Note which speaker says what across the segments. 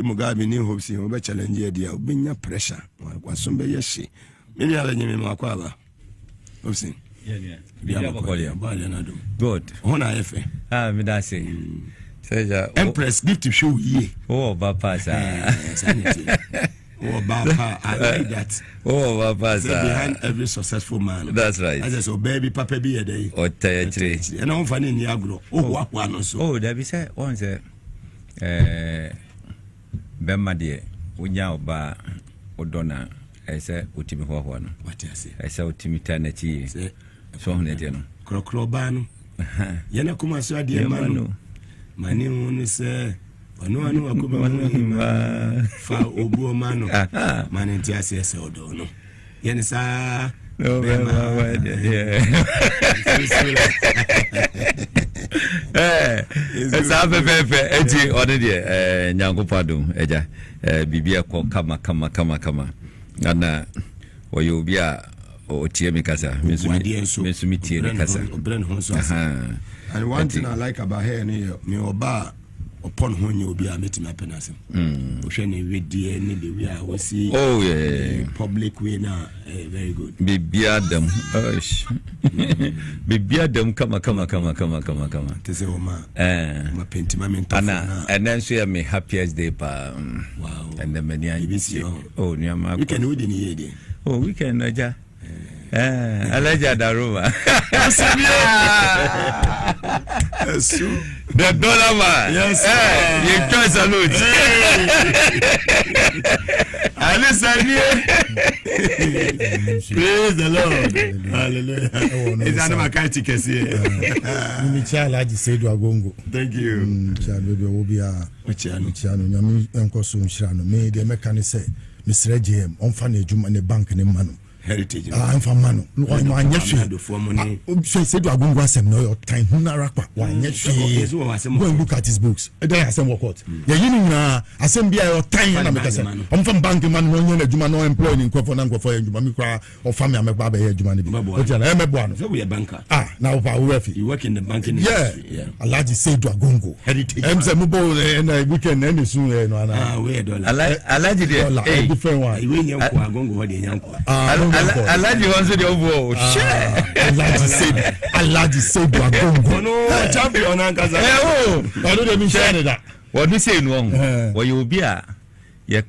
Speaker 1: Mugabi ni Hopeson obe challenge dia obinya pressure waso be yeshi me ala nyeme makwaba Hopeson
Speaker 2: yeah good
Speaker 1: hona efe
Speaker 2: me da say
Speaker 1: Empress gift to show ye
Speaker 2: Bapa
Speaker 1: sanity Bapa I like that
Speaker 2: Bapa
Speaker 1: behind every successful man
Speaker 2: that's right
Speaker 1: I just baby papa be a day
Speaker 2: or three
Speaker 1: and I'm funny in Yagro one so
Speaker 2: there be say once Bemma dear unya oba odona ese Otimi ho no
Speaker 1: what I say
Speaker 2: ese Otimi tanati so honede no
Speaker 1: krokro ba no yana kuma so ade manu mani woni se Onua no akuba ma fa obu manu mani nti ase odo no yani sa
Speaker 2: no esa pepe eti onede nyankopado eja bibia ko kama ana oyo bia otie mi kasa mesumi tie mi kasa
Speaker 1: and one thing I like about her me oba upon honey obi a metima penasem ohwe ne wedie ne the way we see public way na very good
Speaker 2: bibia dem bibia dem kama
Speaker 1: tese o ma pentima mento
Speaker 2: ana and then so me happiest day pa
Speaker 1: wow
Speaker 2: and the many nyama
Speaker 1: we can win the day
Speaker 2: we can aja Alaja Daruma. The dollar man.
Speaker 1: Yes.
Speaker 2: You can salute.
Speaker 1: Praise the Lord. Hallelujah. It's an Makati Kesi.
Speaker 3: Asiedu Agongo.
Speaker 1: Thank you.
Speaker 3: Baby will be a Michiano. Yami Enkosu Shirano. Me, the mechanic say, Mr. JM, on Fanny Jum and the bank in Manu.
Speaker 1: Heritage.
Speaker 3: I'm from Manu. One Asiedu Agongo asem no your time. Hunarakwa. One go and look at his books. Then I say what? Yeah, you know, asem bia your time. I'm from bank in Manu. No Juma no employed in Kofo Nango for Juma Mikra or family. I'm a baba here Juma.
Speaker 1: So we are banker.
Speaker 3: Now
Speaker 1: you work in the banking industry.
Speaker 3: Yeah. Asiedu Agongo.
Speaker 1: Heritage.
Speaker 3: And weekend and soon.
Speaker 1: Where
Speaker 2: dollar.
Speaker 3: Different one.
Speaker 1: You win Agongo what the Yanko.
Speaker 2: Alaji wants the over.
Speaker 3: Asiedu Agongo.
Speaker 1: No, champion Ankaza.
Speaker 3: I don't mean share that.
Speaker 2: What we say no. What you be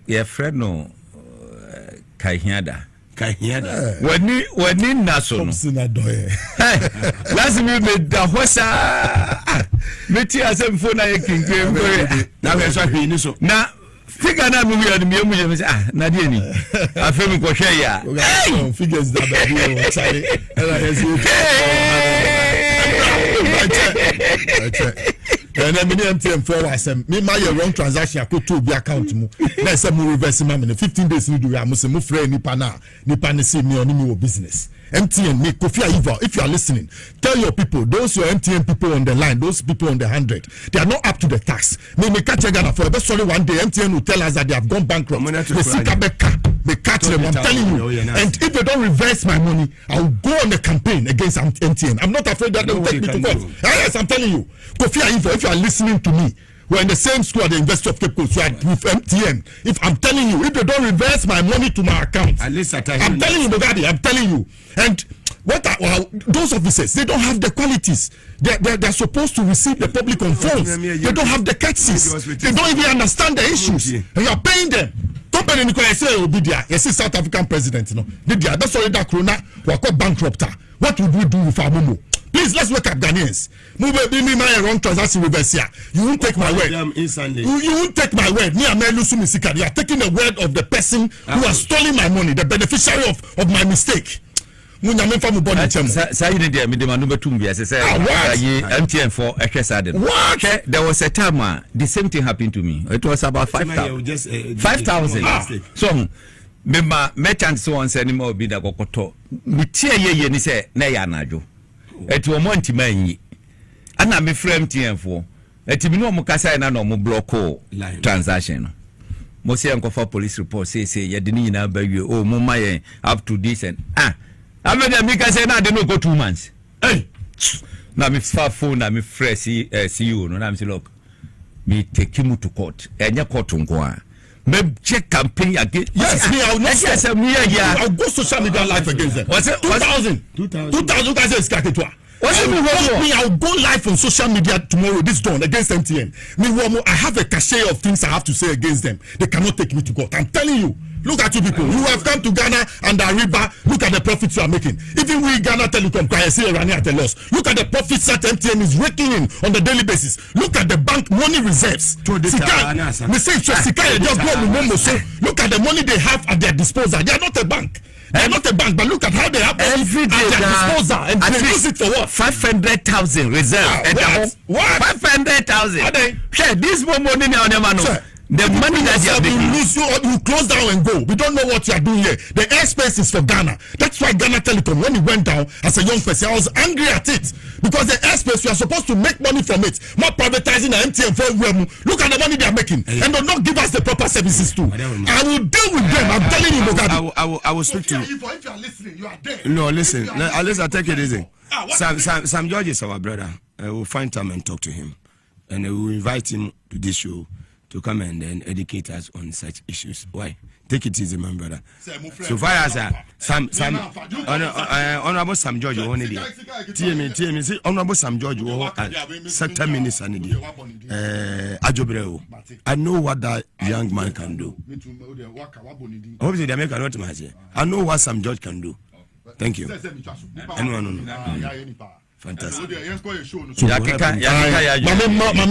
Speaker 2: your friend no Kaihiada. When ni naso no.
Speaker 3: Hopeson Adorye.
Speaker 2: Last me made the hosa. Meti asem phone na king game.
Speaker 1: Na we so hwe ni so.
Speaker 2: Na figure na me mu say na dey ni. Afemi ko hwe ya.
Speaker 3: Figures that baby o chare. And then Ntim Fordjour me my wrong transaction I to be account mu na say mu reverse ma me 15 days ni do we am say mu free nipa na say me on me business MTN me Kofi Ivan if you are listening tell your people those your MTN people on the line those people on the 100 they are not up to the tax me catch Ghana for but sorry one day MTN will tell us that they have gone bankrupt they catch them I'm telling you and if they don't reverse my money I will go on the campaign against MTN I'm not afraid that they will take me to court yes I'm telling you Kofi Ivan if you are listening to me we're in the same school at the University of Cape Coast so with MTN if I'm telling you if they don't reverse my money to my account
Speaker 1: at least I'm
Speaker 3: telling you Mugabi I'm telling you and what are those officers they don't have the qualities they're supposed to receive the public on phones they don't have the courtesies they don't even understand the issues and you're paying them company Nicola say Obidia yes South African president no that's already that corona wako bankrupt what would we do with our momo please let's wake up Ghanaians me my wrong transaction reverse here you won't take my word you won't take my word me and Lusumi Sika you are taking the word of the person who has stolen my money the beneficiary of my mistake
Speaker 2: MTN for what? There was a time the same thing happened to me. It was about 5,000. 5,000. So member merchants so on anymore be the kokoto. Mitia ye ni say na ya najo. Eti o monti manyi. Ana me frame MTN for. Eti mi no mo kasa na no mo block transaction. Mo say enko police report say ye de ni na ba wie o mo maye up to this and I made a make say now they no go 2 months. Hey, now me phone, now me fresh see you. No, I'm say look, me take him to court. Enya court nkoa. Me check campaign again.
Speaker 3: Yes, me I will not
Speaker 2: yes,
Speaker 3: I'll go social media live against them. Was it 2000 guys is kaketwa. Me, I'll go live on social media tomorrow, this dawn, against MTN. Me, I have a cachet of things I have to say against them. They cannot take me to court. I'm telling you. Look at you people. You have come to Ghana and Ariba. Look at the profits you are making. Even we Ghana Telecom, KSA running at a loss. Look at the profits that MTN is raking in on the daily basis. Look at the bank money reserves. Look at the money they have at their disposal. They are not a bank. They are not a bank, but look at how they have every day at their disposal and they use it for what?
Speaker 2: 500,000 reserve.
Speaker 3: What?
Speaker 2: 500,000. Share this more money now, never know. The money that you
Speaker 3: close down and go. We don't know what you are doing here. The airspace is for Ghana. That's why Ghana Telecom, when it went down as a young person, I was angry at it because the airspace, you are supposed to make money from it. Not privatizing the MTN for look at the money they are making and do not give us the proper services too. I will deal with them. I'm telling you, Mugabi.
Speaker 1: I will speak to you.
Speaker 3: If you are listening, you are there.
Speaker 1: No, listen. I'll take it easy. Sam George is our brother. We'll find time and talk to him, and we will invite him to this show to come and then educate us on such issues. Why? Take it easy, my brother. So far as Honorable Sam George, TME, see Honorable Sam George, sector minister, Ajobreo. I know what that young man can do. Obviously, they make a lot of money. I know what Sam George can do. Thank you. Anyone? Fantastic.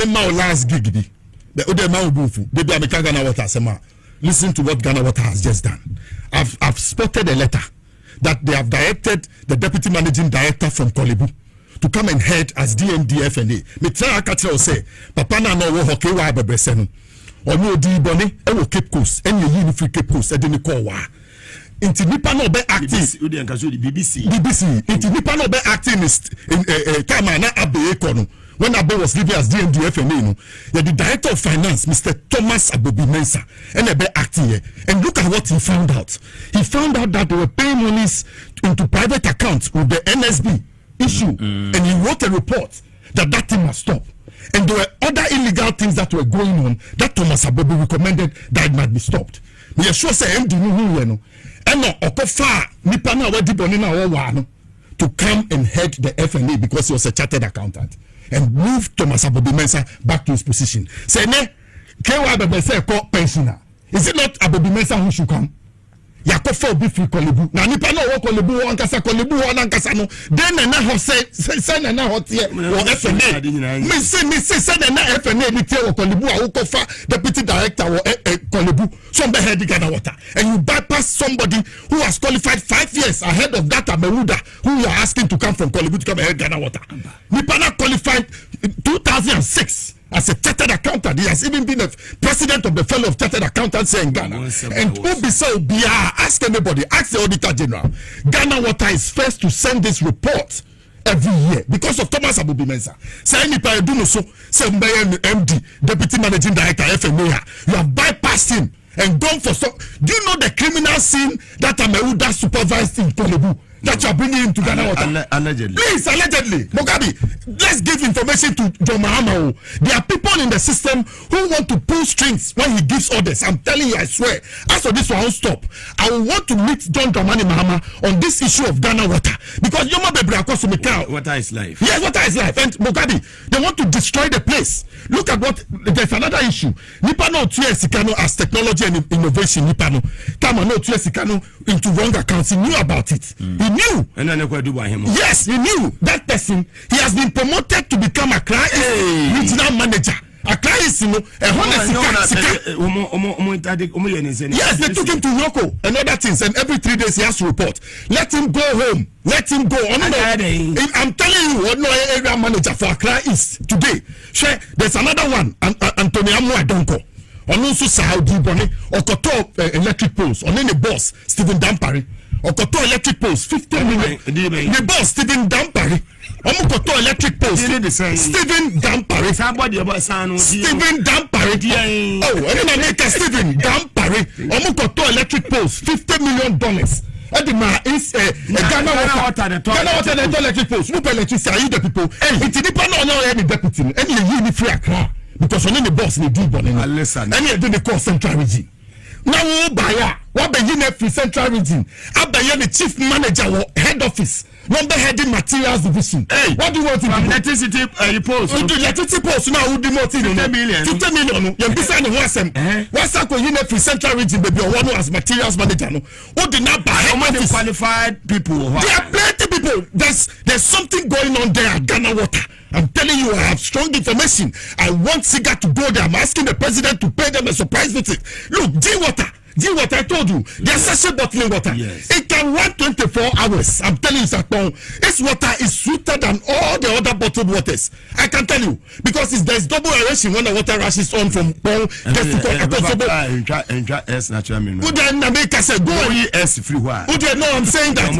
Speaker 3: My last gig. The other man will be Ghana Water Sema. Listen to what Ghana Water has just done. I've spotted a letter that they have directed the deputy managing director from Kolebu to come and head as DMDFNA. Me try akatra say papa na no wo hockey wa bebese no. Onu odi bone e wo Cape Coast and you ni free Cape Coast e de ni call wa. Inti nipa no be active BBC. Inti nipa no be acting in time na abe kono. When Abe was living as DMDFNA, the director of finance, Mr. Thomas Abobi Mensah, and Abe acting here. And look at what he found out. He found out that they were paying monies into private accounts with the NSB issue. And he wrote a report that thing must stop. And there were other illegal things that were going on that Thomas Abobi recommended that it might be stopped. We are sure say MD no. And no okofa nipa na wadi boni na wa no to come and head the FNA because he was a chartered accountant. And move Thomas Abobi Mensah back to his position. Say, ne, Kewa Bebe say, pensioner. Is it not Abobi Mensah who should come? Yakofa be free Kolebu. Na nipa no wo Kolebu ankasa Kolebu ankasa no. Then na ho say na ho tie wo FNA. Me say na FNA ni tie wo Kolebu a wo kofa deputy director wo Kolebu. Some be head Ghana Water. And you bypass somebody who has qualified 5 years ahead of that Amewuda who you are asking to come from Kolebu to come head Ghana Water. Nipa na qualified in 2006. As a chartered accountant, he has even been a president of the Fellow of Chartered Accountants in Ghana. And ask anybody, ask the Auditor General. Ghana Water is first to send this report every year because of Thomas Abobi Mensah. Say any do so, say MD, Deputy Managing Director FMA, you have bypassed him and gone for so. Do you know the criminal scene that Amewuda supervised in Kolebu? That you are bringing him to Ghana Water. Allegedly. Please, allegedly. Mugabi, let's give information to John Mahama. There are people in the system who want to pull strings when he gives orders. I'm telling you, I swear. As for this one, I'll stop. I will want to meet John Dramani Mahama on this issue of Ghana Water. Because Yoma Bebre across
Speaker 1: water is life.
Speaker 3: Yes, water is life. And Mugabi, they want to destroy the place. Look at what, there's another issue. Nipano Tuye Sikano as technology and innovation. Nipano. Kama no Tuye Sikano into wrong accounts. He knew about it. He knew. Yes, he knew that person. He has been promoted to become a client regional manager. A client, yes, they took him to Yoko and other things, and every 3 days he has to report. Let him go home. Let him go. I'm telling you, what no area manager for Accra is today. There's another one, Anthony Adonko. On also Saudi Bonnet, Okoto electric poles. On any boss, Stephen Dampari. Okoto electric poles, 15 million. The boss, Stephen Dampari. Omukoto electric poles, Stephen Dampari. Stephen Dampari. Oh, I didn't make a Stephen Dampari. Omukoto electric poles, $50 million. Edima is Ghana Water electric poles. No electricity, are you the people? It's the people no any deputy. Any free Accra. because only the boss need do bonnet.
Speaker 1: Listen,
Speaker 3: any do the call central region. Now we buy what be in free central region. I buy the chief manager or head office. Number heading materials division. Hey, what do you want to do?
Speaker 1: Electricity post.
Speaker 3: Electricity post now would be more 50 million. 50 million. You be saying what's up in free central region baby or one as materials manager. No, what did not buy? How many qualified people? There are plenty people. There's something going on there at Ghana Water. I'm telling you, I have strong information. I want Saga to go there. I'm asking the president to pay them a surprise visit. Look, G-Water, I told you, there's sachet bottling water.
Speaker 1: Yes.
Speaker 3: It can run 24 hours. I'm telling you, Sakpon, this water is sweeter than all the other bottled waters. I can tell you, because there's double aeration when the water rushes on from Pong. No, I'm saying that.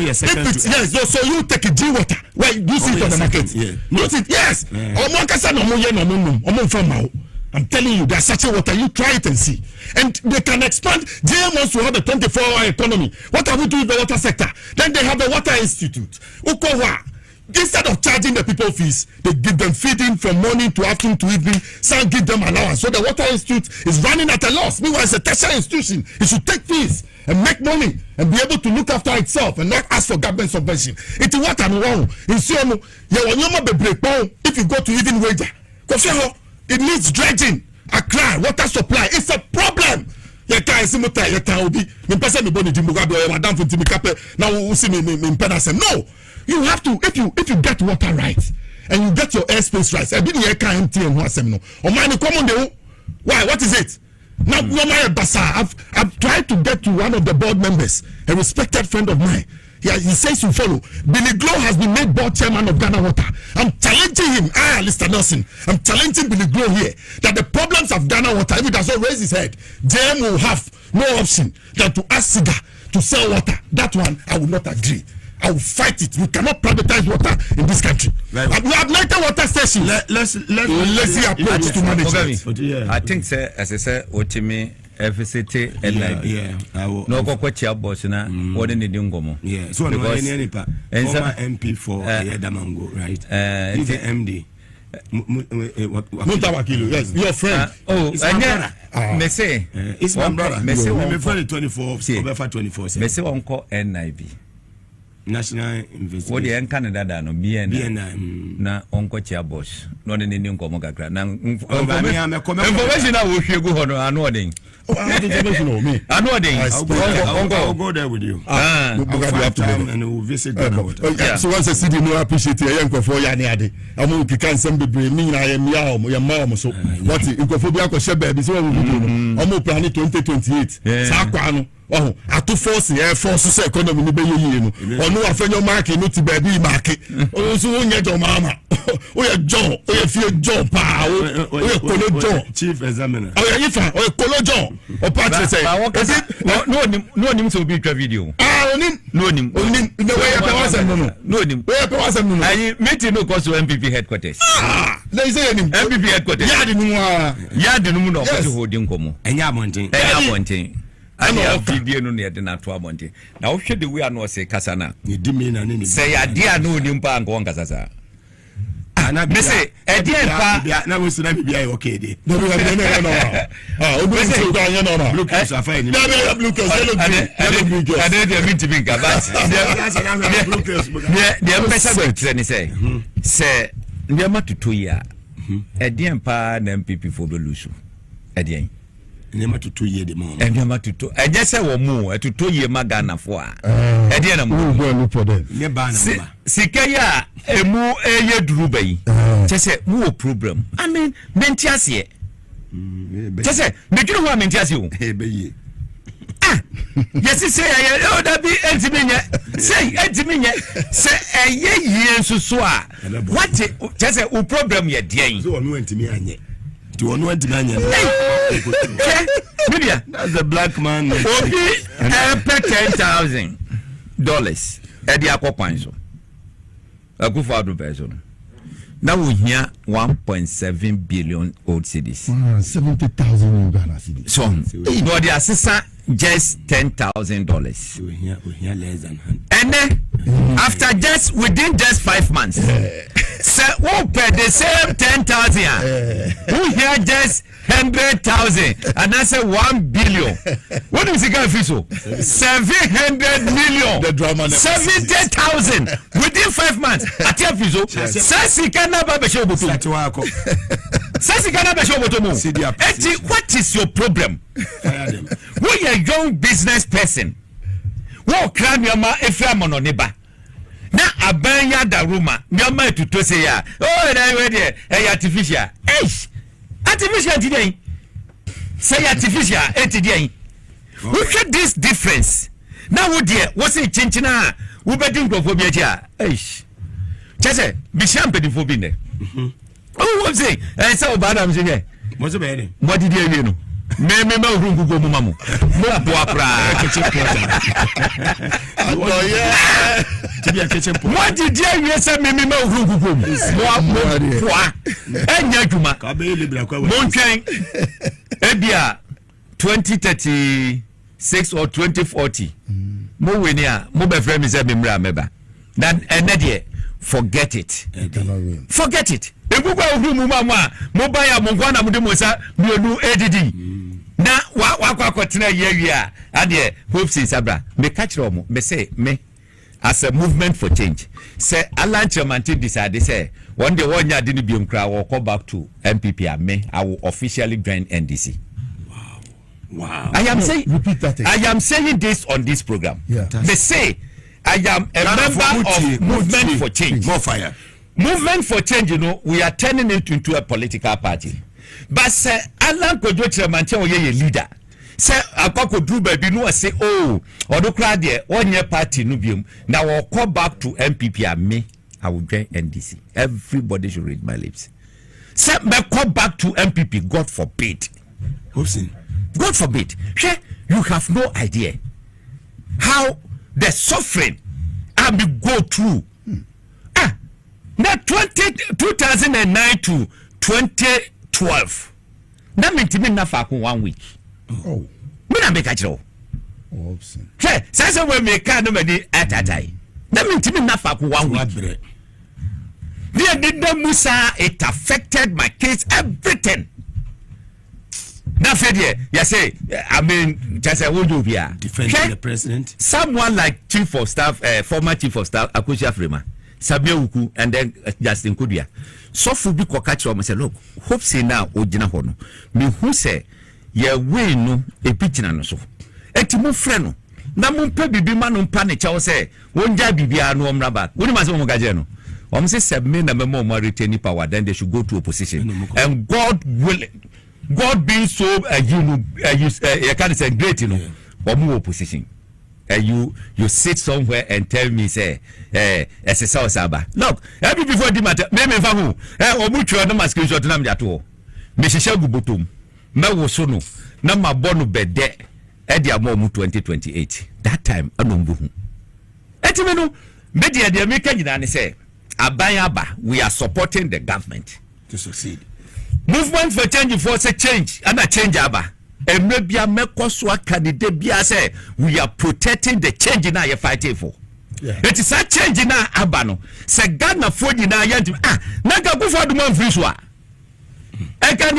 Speaker 3: So you take a G-Water. Why do you see it on the market? Yes. I'm telling you, there's such a water. You try it and see. And they can expand. JM wants to have a 24-hour economy. What are we doing in the water sector? Then they have a water institute. Instead of charging the people fees, they give them feeding from morning to afternoon to evening. Some give them allowance. So the water institute is running at a loss. Meanwhile, it's a tertiary institution. It should take fees and make money and be able to look after itself and not ask for government subvention. It's what I'm wrong. If you go to even wager, it needs dredging. Accra water supply. It's a problem. No, you have to. If you get water right and you get your airspace right. Why? What is it? Now, I've tried to get to one of the board members, a respected friend of mine. He says to follow. Billy Glow has been made board chairman of Ghana Water. I'm challenging him. Mr. Nelson. I'm challenging Billy Glow here that the problems of Ghana Water, if it does not raise his head, JM will have no option than to ask Saga to sell water. That one, I will not agree. I will fight it. We cannot privatize water in this country. Right. We have 90 water stations. Let's see approach to manage it.
Speaker 2: I think, sir, as I said, Wontumi. FCT no kokwachi boss na what in the ngomo
Speaker 1: so no any former MP for Damango right he's the MD
Speaker 3: Mutawakilu, yes, your friend.
Speaker 2: Me say
Speaker 1: it's my brother. Me say me for the 24 over 24.
Speaker 2: Me say onko NIB
Speaker 1: National Investment.
Speaker 2: What the Canada da no BNI na onko chia boss no ne ni nkomo kakra na information na wo hwe go hono anu odin
Speaker 3: I'll
Speaker 1: go there with you.
Speaker 3: And we'll visit Ghana. So once I see the no appreciate your young for Yaniade. I'm going to can send the brain. I am your mom. So what in Kophobia Shebe is what we do. I'm planning 2028. Sakwano. Oh, at to force the air force economy. Onua for your market, not to baby market. Oh, so when you're mama. Oh, you're John. Oh, you feel John. Oh, you're John.
Speaker 1: Chief examiner.
Speaker 3: Oh, you're Colo John. Or Patrick say,
Speaker 2: no, him to be a video. No, him.
Speaker 3: The way I was I
Speaker 2: met you no cause to MPP headquarters.
Speaker 3: They say
Speaker 2: MPP headquarters. Yadinumuno, holding Como.
Speaker 1: And Yamonting.
Speaker 2: I know video no near the Natua Monte. Now, should the way I know say Casana.
Speaker 1: You demean and
Speaker 2: say, I dear no Nimpa and Gongaza. Me say,
Speaker 1: now we should not be okay.
Speaker 3: No.
Speaker 1: Lucas are fine.
Speaker 2: I didn't mean to be say, near to 2 years. A dear pa MPP for the Lusu. A dear.
Speaker 1: Never to 2 years the moment.
Speaker 2: And never to 2. I just say more to 2 years Magana for. A dear
Speaker 3: look for them.
Speaker 2: Sikaya a mu a drubay. Just say more problem. I mean, Mentias ye. Just say, make you want Mentias you. Yes, say, oh, that be Entimina. Say, Entimina. Say, a year so swa. What just a problem yet, dear.
Speaker 1: So, I'm going to me. To Onua that's the black man.
Speaker 2: Okay, $10,000 at the Aquapanso. A good for person. Now we hear 1.7 billion old cities.
Speaker 3: 70,000 Ghana cities.
Speaker 2: So, no, the assessor just $10,000.
Speaker 1: We hear less than 100.
Speaker 2: And then, after within 5 months, Say who pay the same 10,000. Who here just 100,000 and I say 1 billion. What is the guy official? 700 million.
Speaker 3: The drama
Speaker 2: 70,000 within 5 months. At your official, Sasi Kanaba Besho Botum. Sasi Kanaba Besho Botum. What is your problem? We are a young business person. Wo kram yama Ephraim on neighbor. Na abanya da ruma nyama to say ya. Oh, that way there, artificial. Artificial today. Say artificial today. Look at this difference. Now what dear, what's it chinchina? We better go for beer. Just say, be champagne for being there. Oh, what's it? I saw bad. I'm saying, what's the matter? What did you know? Me room go mamu. Mo boapra kitchen porter. To be a kitchen porter. What did you say me room go? Mo poa. Enya juma. Ka be le bla kwa. Mo ntwen. Ebia 2036 or 2040. Mo weni a mo be frame me say me mra meba. Then enede forget it. Forget it. Ebuba room mamu a mo ba ya mo gwana mo de mo sa mi onu ADD. Na wa kwatena yewia ade Hopeson Sabra me catch romo me say me as a movement for change say Alan Chairman decide say one day one year didn't be will come back to MPP me I will officially join NDC. Wow. I am saying repeat that again. I am saying this on this program. Yeah. They say I am a member of movement for change. More fire. Movement for change, you know, we are turning it into a political party. But say Alan Kojo Chairman ye leader. Say akoko do baby no say oh odo kra de 1 year party no biom. Now we'll come back to MPP and me I will join NDC. Everybody should read my lips. Say me come back to MPP, God forbid. Hopeson. God forbid. You have no idea how the suffering I will go through. Now 2009 to 2012. That means me na fa 1 week. Oh. Me na make a job. Oh, hey, say we make no many at a time. That means me na fa 1 week. They did the Musa, it affected my kids, everything. Now, you say, I mean, just a would you be defending the president? Someone like Chief of Staff, former Chief of Staff, Akusha Freeman. Sabia Uku and then Justin Kudia. So for be catch and say, look, Hopeson now Ojina Hono. Me who say ye way no a pitching and so. Etimo freno. Namun pe bibi manum panic say, won't jabia no raba. When must Mogajano? Say 7 men and more retaining power, then they should go to opposition. And God willing, God being so you can't say great, you know, or more opposition. You sit somewhere and tell me say as a South Saba. Look, every before the matter, me fahu or much no screenshot nam jato. Me shisha gubutum. Me wo sono na ma bonu bede e dia mo 2028. That time anombu hu. Etime no media de make nyina ne say abayaba we are supporting the government to succeed. Movement for change for say change and a change aba. Emrebia mekoswa candidate bia say we are protecting the change na you fighting for. Yeah. It is a change na abano. Se Ghana for na yantu na ga go for the man free so a. E can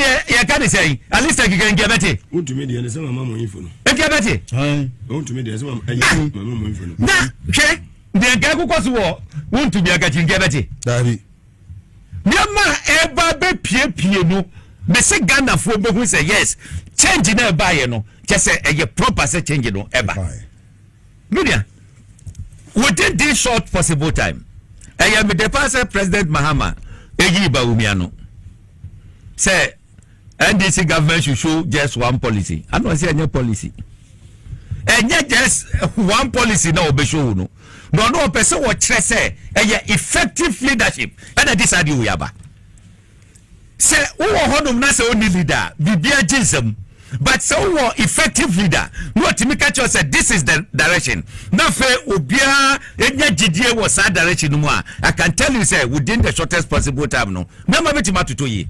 Speaker 2: say at least I can get better. Wontumi de say mama mo info no. E get better. Wontumi de say mama mo info no. Na che de ga go so wo wontumi aga chin get better. Dabi. Nyama eba be pie no. Me say Ghana for be who say yes. Change na buy you know just say a proper say change no ever media within this short possible time I am the past President Mahama eyi ba umiano say NDC government should show just one policy I don't say any policy and just one policy na obe show no person what say effective leadership and decide you yaba say who honum na say only leader bibia jism. But so effective leader, no to make sure say this is the direction. Now fe obia enya gidie was that direction no I can tell you say within the shortest possible time no. Remember me to ye.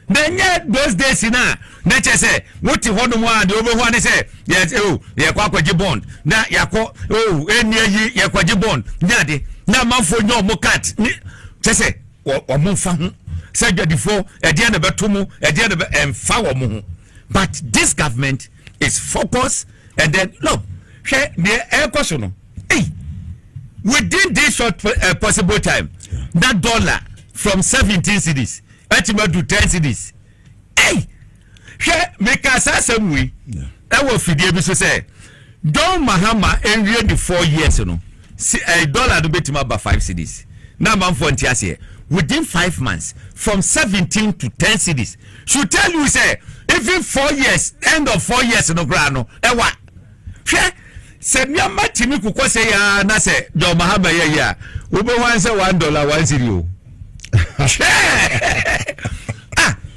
Speaker 2: Then those days na say what you want one the over one say yes ye kwakwaji bond. Na yakọ enya yi ye kwaji bond. Nya de na manfo no mo cat. Say omunfa say before edia na betomu edia na emfa wo mo. But this government is focused and then look the air question hey within this short possible time that dollar from 17 cedis ultimately to 10 cedis hey make us some way that will feed you so say don mahama envy the 4 years you know a dollar do betima about 5 cedis now man for here within 5 months from 17 to 10 cedis should tell you say even 4 years end of 4 years no grano ewa se nyama timi kuko say ya na say don mahama ya we be wan say $1 1 cedi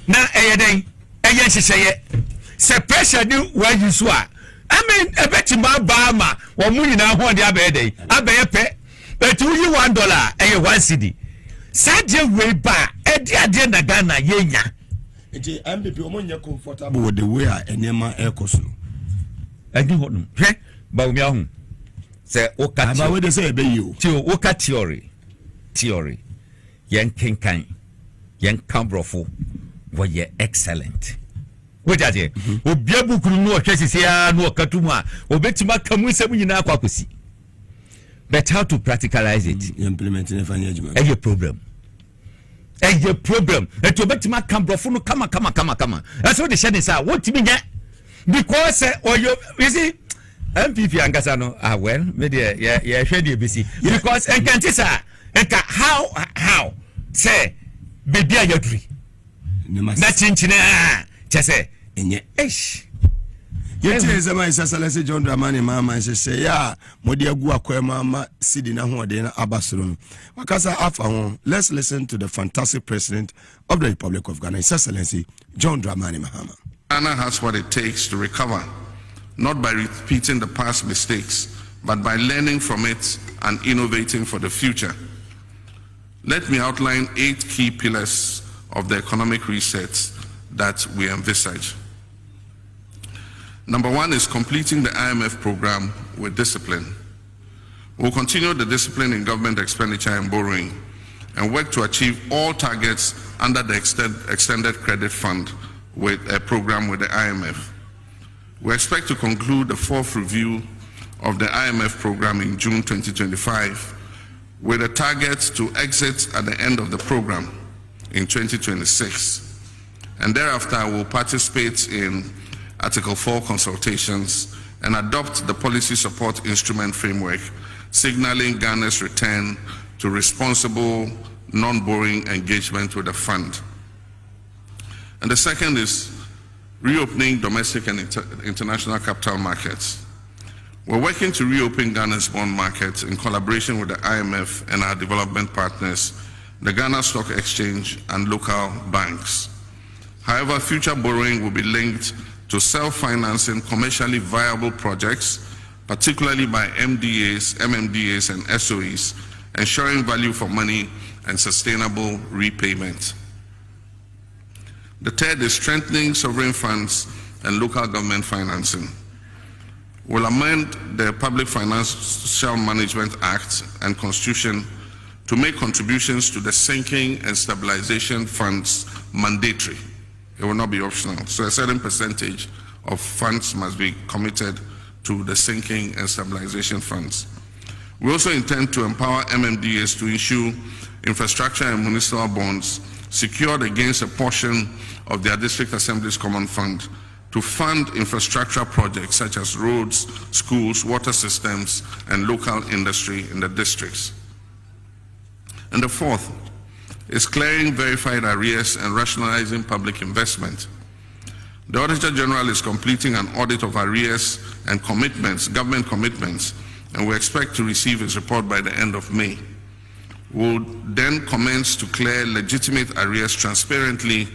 Speaker 2: na eyeden eye hyehyeye se pressure ni wa yusu a I mean ebetima baama wo mu nyina ho de abeyeden abeye pe but you $1 eye 1 cedi sadie we ba ade na Ghana yenya
Speaker 1: enti MPP omonye comfortable with the way enema ekoso
Speaker 2: adi honum hwe ba umi ahun se oka
Speaker 1: aba we de say ebe you
Speaker 2: ti oka theory yen kenkan yen kambrofo wo ye excellent wo jaje obia bukuru no hwesisi ya no okatumu a obetima kamu semu nyina akwakosi but how to practicalize it
Speaker 1: implementing a financial
Speaker 2: a problem et obetima kambrofo no kama that's what the shade say what me get because you see MPP angasa no well me there yeah hwe dey besi because enkantisa enka how say baby ayadri na chinchina chese enye ish
Speaker 1: yeti zama isasalese John Dramani mama nhye ya modi agu akwema ma sidi na hoode na abasoro no makasa afa ho. Let's listen to the fantastic president of the Republic of Ghana, His Excellency John Dramani Mahama.
Speaker 4: Ghana has what it takes to recover, not by repeating the past mistakes, but by learning from it and innovating for the future. Let me outline 8 key pillars of the economic reset that we envisage. Number 1 is completing the IMF program with discipline. We'll continue the discipline in government expenditure and borrowing and work to achieve all targets under the extended credit fund with a program with the IMF. We expect to conclude the 4th review of the IMF program in June 2025 with a target to exit at the end of the program in 2026. And thereafter, we'll participate in Article 4 consultations and adopt the policy support instrument framework, signaling Ghana's return to responsible, non-borrowing engagement with the fund. And the second is reopening domestic and international capital markets. We're working to reopen Ghana's bond market in collaboration with the IMF and our development partners, the Ghana Stock Exchange and local banks. However, future borrowing will be linked to self-financing commercially viable projects, particularly by MDAs, MMDAs, and SOEs, ensuring value for money and sustainable repayment. The third is strengthening sovereign funds and local government financing. We'll amend the Public Financial Management Act and Constitution to make contributions to the sinking and stabilization funds mandatory. It will not be optional. So a certain percentage of funds must be committed to the sinking and stabilization funds. We also intend to empower MMDAs to issue infrastructure and municipal bonds secured against a portion of their district assemblies common fund to fund infrastructure projects such as roads, schools, water systems, and local industry in the districts. And the 4th is clearing verified arrears and rationalizing public investment. The Auditor General is completing an audit of arrears and commitments, government commitments, and we expect to receive his report by the end of May. We'll then commence to clear legitimate arrears transparently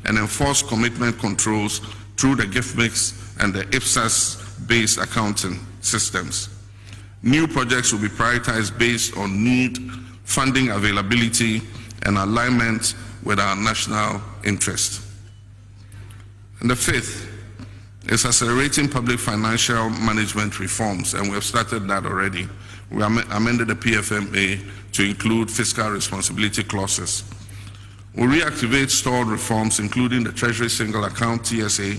Speaker 4: and enforce commitment controls through the gift mix and the IPSAS-based accounting systems. New projects will be prioritized based on need, funding availability, and alignment with our national interest. And the 5th is accelerating public financial management reforms, and we have started that already. We amended the PFMA to include fiscal responsibility clauses. We'll reactivate stalled reforms, including the Treasury Single Account TSA,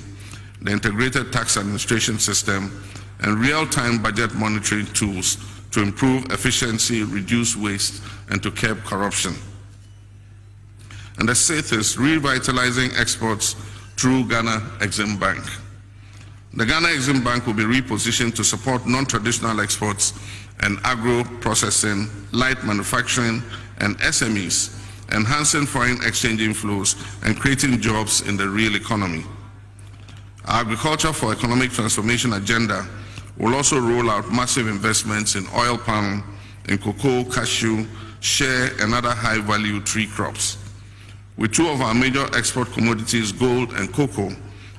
Speaker 4: the Integrated Tax Administration System, and real-time budget monitoring tools to improve efficiency, reduce waste, and to curb corruption. And the sixth is revitalizing exports through Ghana Exim Bank. The Ghana Exim Bank will be repositioned to support non-traditional exports and agro-processing, light manufacturing, and SMEs, enhancing foreign exchange inflows and creating jobs in the real economy. Our Agriculture for Economic Transformation agenda will also roll out massive investments in oil palm, in cocoa, cashew, shea, and other high-value tree crops. With two of our major export commodities, gold and cocoa,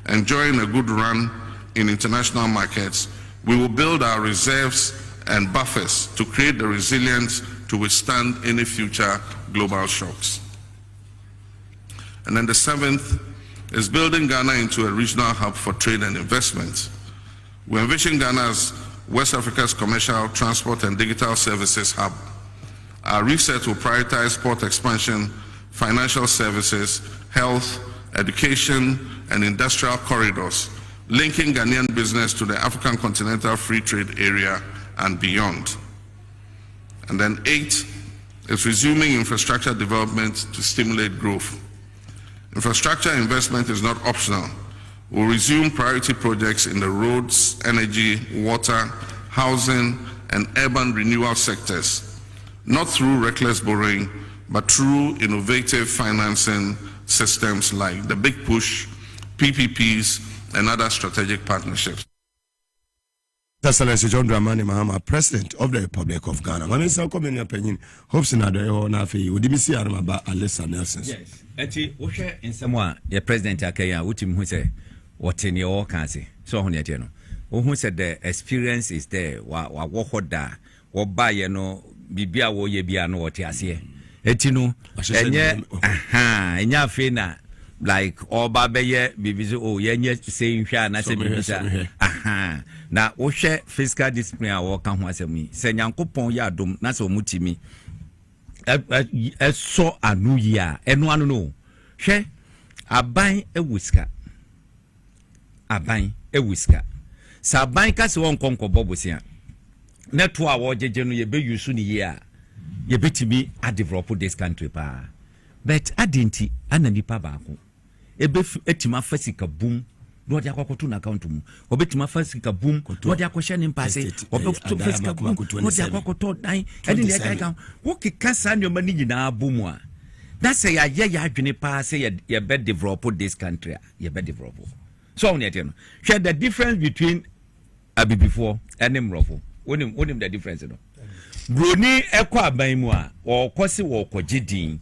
Speaker 4: enjoying a good run in international markets, we will build our reserves and buffers to create the resilience to withstand any future global shocks. And then the seventh is building Ghana into a regional hub for trade and investment. We envision Ghana as West Africa's commercial, transport, and digital services hub. Our research will prioritize port expansion, financial services, health, education, and industrial corridors, linking Ghanaian business to the African Continental Free Trade Area and beyond. And then 8 is resuming infrastructure development to stimulate growth. Infrastructure investment is not optional. We'll resume priority projects in the roads, energy, water, housing, and urban renewal sectors, not through reckless borrowing, but through innovative financing systems like the Big Push, PPPs, and other strategic partnerships.
Speaker 1: Excellency John Dramani Mahama, President of the Republic of Ghana. When it's a community opinion, Hopeson Adorye na fe udimisi armaba Alessa Nelson.
Speaker 2: Yes. Eti wo hwe nsemo a President Akaya utim hu se what in your country. So on yet, who said the experience is there, wa walk da, or buy no bibia wo ye bia no what yasie. Etino, and ya fina like all babeye bibizo o ye saying na se bibisa. Aha. Na wo hwe fiscal discipline a wo kan ho asemi. Se nyankopon ya dom na se omutimi. So anu ya, eno anu no. Hwe aban ewuska. Aban ewiska saban kase won konko bobosia neto a wo jeje no ye be yusu ni ye a ye betimi a develop this country pa but adenti ananipa baako ebe etima fasika boom no dia kwakoto na account mu obetima fasika boom no dia kwhye ne mpase obeto fasika boom no dia kwakoto dan edi ne kan wo kika sa nyoma ni nyina boom a that say ya adwene pa say ye be develop this country ye be develop. So on yet, share the difference between Abi before and Mrofo. What him the difference? Bruni ekwa baimua, or kosi wo kojidin,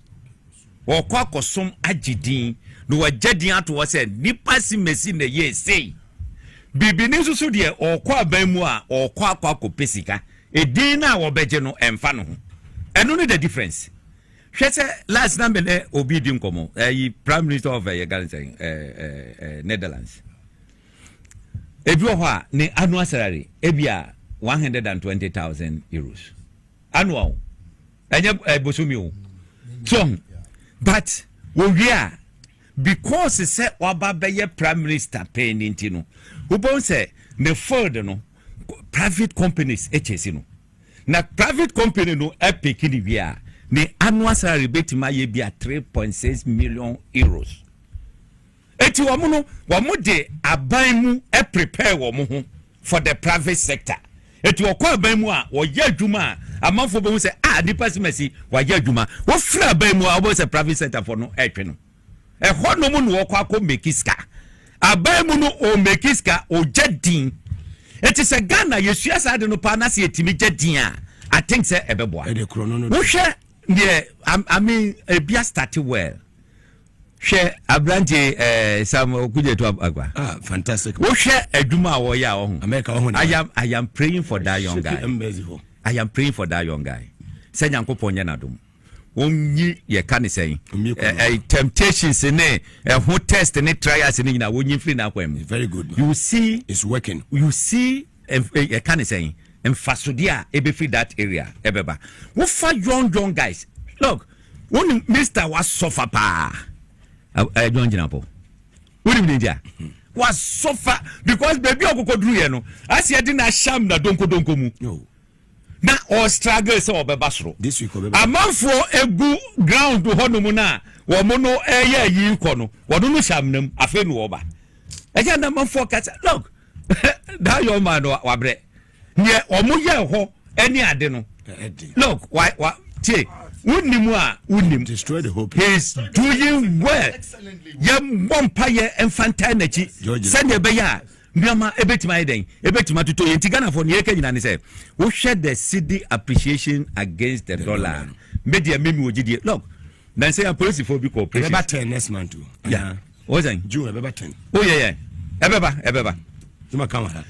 Speaker 2: or kwakosum ajidin, no wa jedin atu wase, nipasi mesi ne ye say. Bibinisu sudie, or kwa baimua, or kwa kopesika, e dina wa bejeno emfano. And only the difference. Last number obidim komo Prime Minister of Netherlands. Ebioha ne annual salary ebia 120,000 euros. Annual. Anya bosumi. So but we are because say waba beye Prime Minister paying intino. Ubon say ne ford no private companies HS no. Na private company no epic ni bia. The annual salary betima ye be at 3.6 million euros. Eti wamuno wamude abaimu prepare wamuhu for the private sector. Eti wakwa abaimu a woye adwuma amanfo be hu se nipa simesi woye adwuma wo fra abaimu a wo se private sector for no etwe no. Ho no mu no wakwa akọ mekiska. Abaimu no o mekiska o jedin. Eti se Ghana yesua sa de no pa na se etimi jedin a I think say ebeboa. Wo hwe yeah, I mean, a beer started well. Share a brandy, some good to Agua. Ah, fantastic. Oh, share a Duma or ya America. I am praying for that young guy. I am praying for that young guy. Say, Uncle Ponyanadum. Only ye can say a temptations in a who test and trials in a winning free now. Very good. You see, it's working. You see, a can say. And Fasudia, ebe free that area, ebeba. What for young guys? Look, One Mr. was suffer pa. John Jinapo. What do you mean? Was suffer because baby Okokodru ye no. Asiedu na sham na donko mu.
Speaker 1: No.
Speaker 2: Na or struggle so obebasro.
Speaker 1: This week
Speaker 2: amanfo egu ground ho no mu na wo mo no eye yi ko no. Wo no sham nam afa nu oba. Eja na amanfo catch look. That young man wabre. Nye omo ye ho any ade no. Look, why che unim
Speaker 1: destroy the hope.
Speaker 2: He's doing well. Yam bompaye infantile nachi. Send be ya. Miama ebetima eden. Ebetima to yentigana for nye Kenya say. We share the cedi appreciation against the dollar. Media mimi ojidie. Look. Then say a policy for big cooperation.
Speaker 1: About 10 next month too.
Speaker 2: Yeah. What's that?
Speaker 1: June about 10.
Speaker 2: Oh yeah. Ebeba.
Speaker 1: Tuma kamera.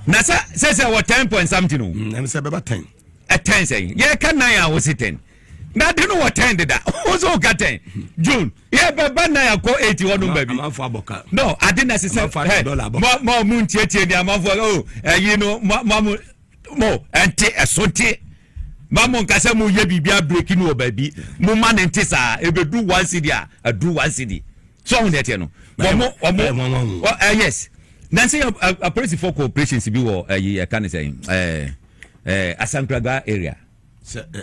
Speaker 2: Nasa say what 10 point something no.
Speaker 1: I'm say about 10.
Speaker 2: At 10 saying. Yeah, can I was it 10. Now do you know what 10 did that? Also got 10. June. Yeah, but na ko 81 baby. No, I didn't necessarily $5. More moon tietie the amount for you know mo ante asonte. Mamon kasa mu ye bibia breaking no baby. Mo man ente sa e be do 1 cedi a do 1 cedi. So on that no. Yes. Then say a policy for cooperations be wo can say Asankraga area.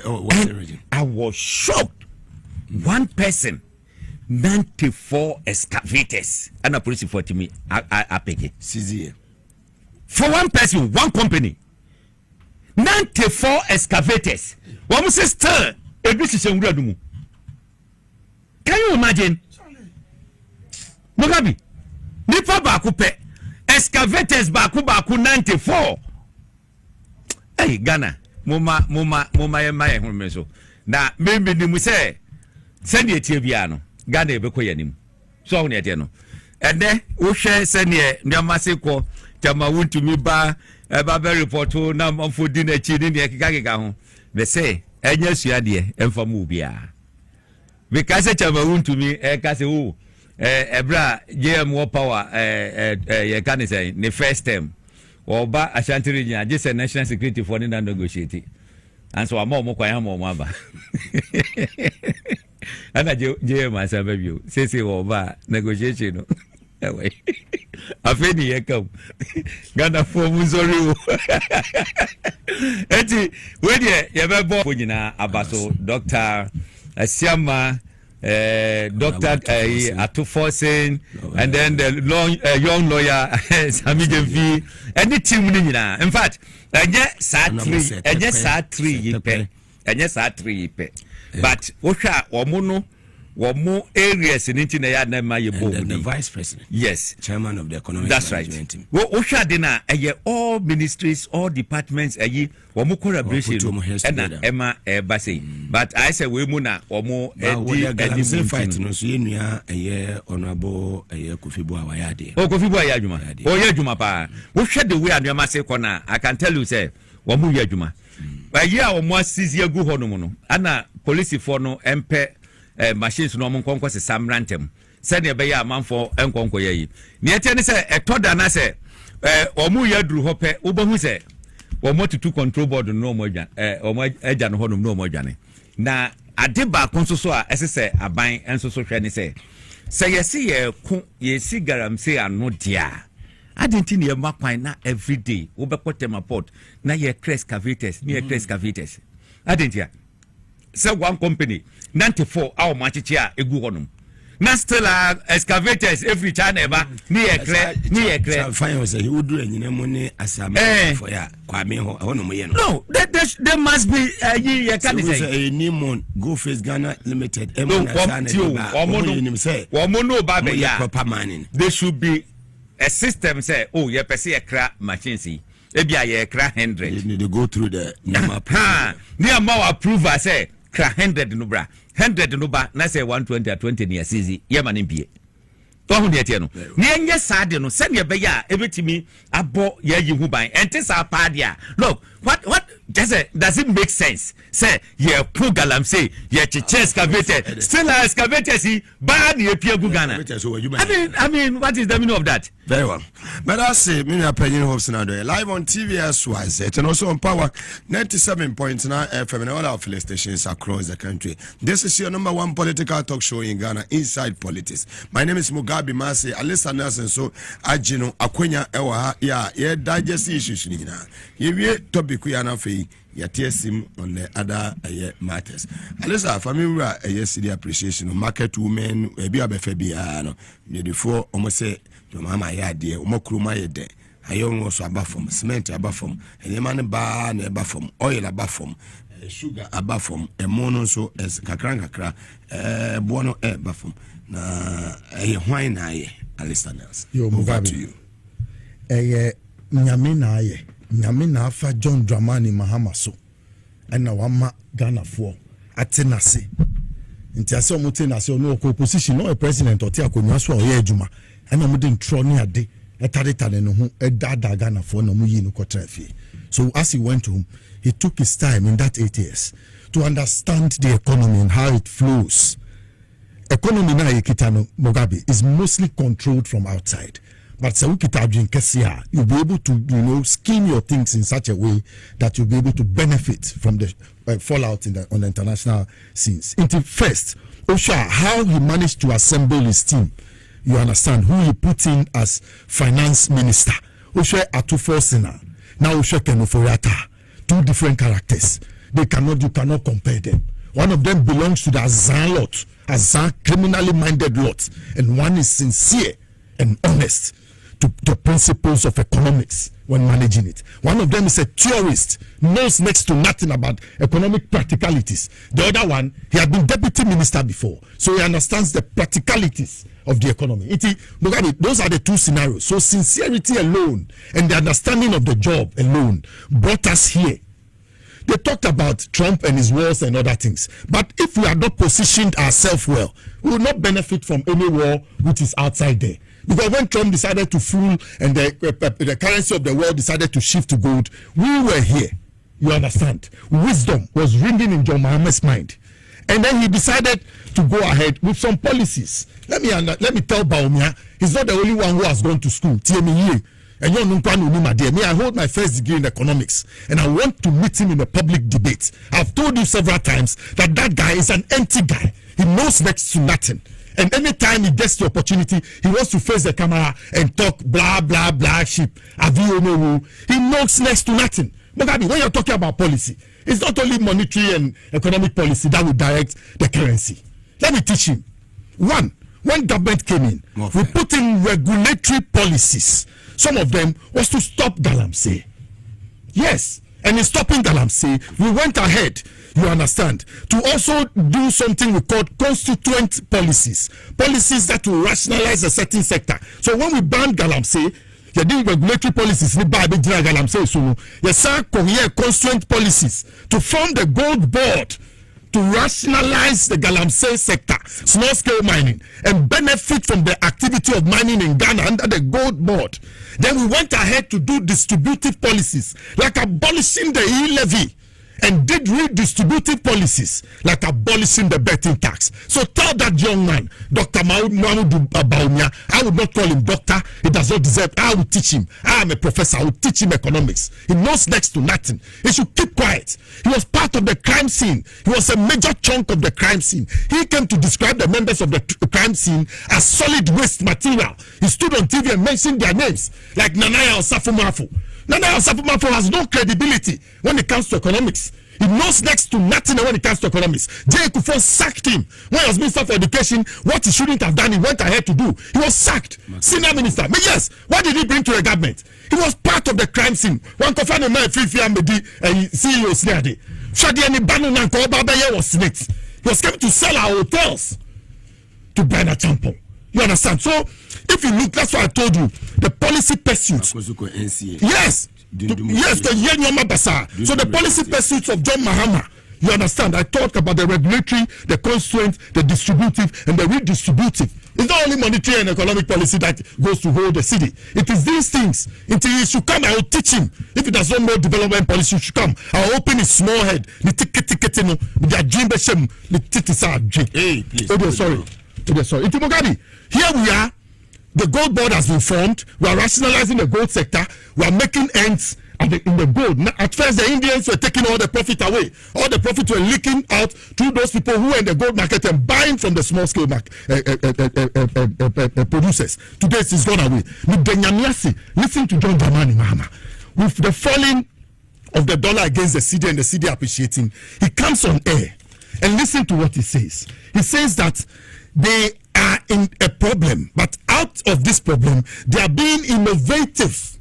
Speaker 1: What's the region?
Speaker 2: I was shocked. One person, 94 excavators, and a police for me. I pick it.
Speaker 1: CZA.
Speaker 2: For one person, one company, 94 excavators. What was still a decision? Can you imagine? Mugabi, Nipa Bakupe, excavators Baku 94. Hey, Ghana. Moma ye humeso na membe ni mu se sene etie bia no Ghana ebekọ yanim so on ete no ede wo hwe sene ndamase ko tama Wontumi ba be report na mfodi na chi ni ekika ho be se enya suade emfa mu bia because tama Wontumi ka se o ebra JM wo power ye kan say the first time Oba Ashanti region just a national security for na negotiate and so am mo kwan am aba ana je myself baby say oba negotiation no away afeni ye come Ghana for mu sorry o eti we dey ye be bo nyina abaso Dr. Asiama Dr. Atufosin and then the young lawyer Sami Gemfi and the team in fact but Womo areas in Intina na
Speaker 1: the vice president,
Speaker 2: yes,
Speaker 1: chairman of the economic
Speaker 2: that's
Speaker 1: management
Speaker 2: team.
Speaker 1: Team.
Speaker 2: Dina all ministries, all departments, womo collaboration and Emma Bassi. But I say we muna womo
Speaker 1: fight no so yenu honorable Kofibu Awayade.
Speaker 2: Oh Kofibu Ayajuma. Oh Yajuma pa. We share the way and say corner. I can tell you say womo Yajuma. But womo sisi gu hono no. Ana police for no MP machines no mon konko se samrantem se ne be ya manfo enkonko yayi ne ete ne se etoda na se omu yadru hope ubohu se omo tutu control board no mo dwan omo agya no honom no mo dwane na ade ba konso so a ese se aban enso so hwe ne se yesi ye ku yesi garam se ano dia adenti ne makwan na everyday wo be potema port na ye crest cavities ne ye crest cavities adenti say one company 94 our machichia egu honum na still excavators every channel ba ni ekre
Speaker 1: fine say he would do anyina money asam for ya kwame ho honum ye
Speaker 2: no there must be ye can say
Speaker 1: a Nimon Go Face Ghana Limited
Speaker 2: omono ba be ya
Speaker 1: proper manning.
Speaker 2: There should be a system say oh ye pese ekra machines ebia ye ekra 100
Speaker 1: you need to go through the normal
Speaker 2: near more approval say 100 no bra 100 no ba na say 120 or 20 near CZ ye man impie to hu de tie no na enye saade no se ne be ya ebetimi abo ya yi hu ban ente sa pa dia look what does it make sense say ye pu galamsey ye chiche excavated still excavated see ba na epia gu Ghana. I mean what is the meaning of that?
Speaker 1: Very well, but I say me na penny Hopeson Adorye live on TV as was it and also on Power 97.9 FM and all our affiliate stations across the country. This is your number one political talk show in Ghana, Inside Politics. My name is Mugabi Masi. I listen and so Ajino Akwenya Ewa ya digest issues ni na. Ye topic we na fe ya TSM on the other matters. Alisa family city appreciation market women e bi abefa bia no. Me before almost say your mama ya de omokruma ye de. Ayon also abafom cement abafom enema ne ba na abafom oil abafom sugar abafom emono so es kakra bono abafom na hwan na ye listeners over to you
Speaker 3: nyame na afa John Dramani Mahama so na wama Ghana for atenase nti ase omotenase no opposition no president oti akonwa so o ye adwuma na mo de ntro ne ade etadetane no hu edada Ghana for no mu yi no kotrafi. So as he went home, he took his time in that 8 years to understand the economy and how it flows. Economy na Ekitano Mugabe is mostly controlled from outside. But you'll be able to scheme your things in such a way that you'll be able to benefit from the fallout on the international scenes. First, Osha, how he managed to assemble his team. You understand who he put in as finance minister. Osha Otumfo now Osha Kenoforiata. Two different characters. You cannot compare them. One of them belongs to the Azan lot, Azan criminally minded lot, and one is sincere and honest to the principles of economics when managing it. One of them is a theorist, knows next to nothing about economic practicalities. The other one, he had been deputy minister before, so he understands the practicalities of the economy. Those are the two scenarios. So sincerity alone and the understanding of the job alone brought us here. They talked about Trump and his wars and other things. But if we are not positioned ourselves well, we will not benefit from any war which is outside there. Because when Trump decided to fool and the currency of the world decided to shift to gold, we were here. You understand? Wisdom was ringing in John Mahama's mind. And then he decided to go ahead with some policies. Let me tell Baumia, he's not the only one who has gone to school. And I hold my first degree in economics, and I want to meet him in a public debate. I've told you several times that guy is an empty guy. He knows next to nothing. And anytime he gets the opportunity, he wants to face the camera and talk blah, blah, blah, shit. He knows next to nothing. Mugabe, when you're talking about policy, it's not only monetary and economic policy that will direct the currency. Let me teach him. One, when government came in, we put in regulatory policies. Some of them was to stop galamsey. Yes. And in stopping galamsey, we went ahead, you understand, to also do something we called constituent policies. Policies that will rationalize a certain sector. So when we banned galamsey, you did regulatory policies, constituent policies to form the gold board to rationalize the galamsey sector, small scale mining, and benefit from the activity of mining in Ghana under the gold board. Then we went ahead to do distributive policies, like abolishing the e-levy, and did redistributive policies, like abolishing the betting tax. So tell that young man, Dr. Mahmoud Baumia, I would not call him doctor, he does not deserve, I will teach him. I am a professor, I will teach him economics. He knows next to nothing. He should keep quiet. He was part of the crime scene. He was a major chunk of the crime scene. He came to describe the members of the crime scene as solid waste material. He stood on TV and mentioned their names, like Nanaya Osafo-Maafo. Nanaya Osafo-Maafo has no credibility when it comes to economics. He knows next to nothing when it comes to economics. J. Kufo sacked him when he was Minister for Education. What he shouldn't have done, he went ahead to do. He was sacked. Senior minister. But yes, what did he bring to the government? He was part of the crime scene. One kofane man Fifi Amedi CEO Snade. Shadi any banu na ko Babaye was snakes. He was coming to sell our hotels to Bernard Champon. You understand? So if you look, that's what I told you. The policy pursuits. Yes. Yes, the Yenyoma Basa. So the policy pursuits of John Mahama, you understand? I talked about the regulatory, the constituent, the distributive, and the redistributive. It's not only monetary and economic policy that goes to hold the city. It is these things. Until he should come, I will teach him. If he does not know development policy, he should come. I will open his small head. The ticket, no, the dream, the tickets are dream.
Speaker 1: Hey, please.
Speaker 3: Oh, sorry. Ntim Fordjour, here we are. The gold board has been formed. We are rationalizing the gold sector. We are making ends in the gold. At first, the Indians were taking all the profit away. All the profit were leaking out through those people who were in the gold market and buying from the small scale producers. Today, it's gone away. Listen to John Dramani Mahama. With the falling of the dollar against the cedi and the cedi appreciating, he comes on air and listen to what he says. He says that they are in a problem, but out of this problem, they are being innovative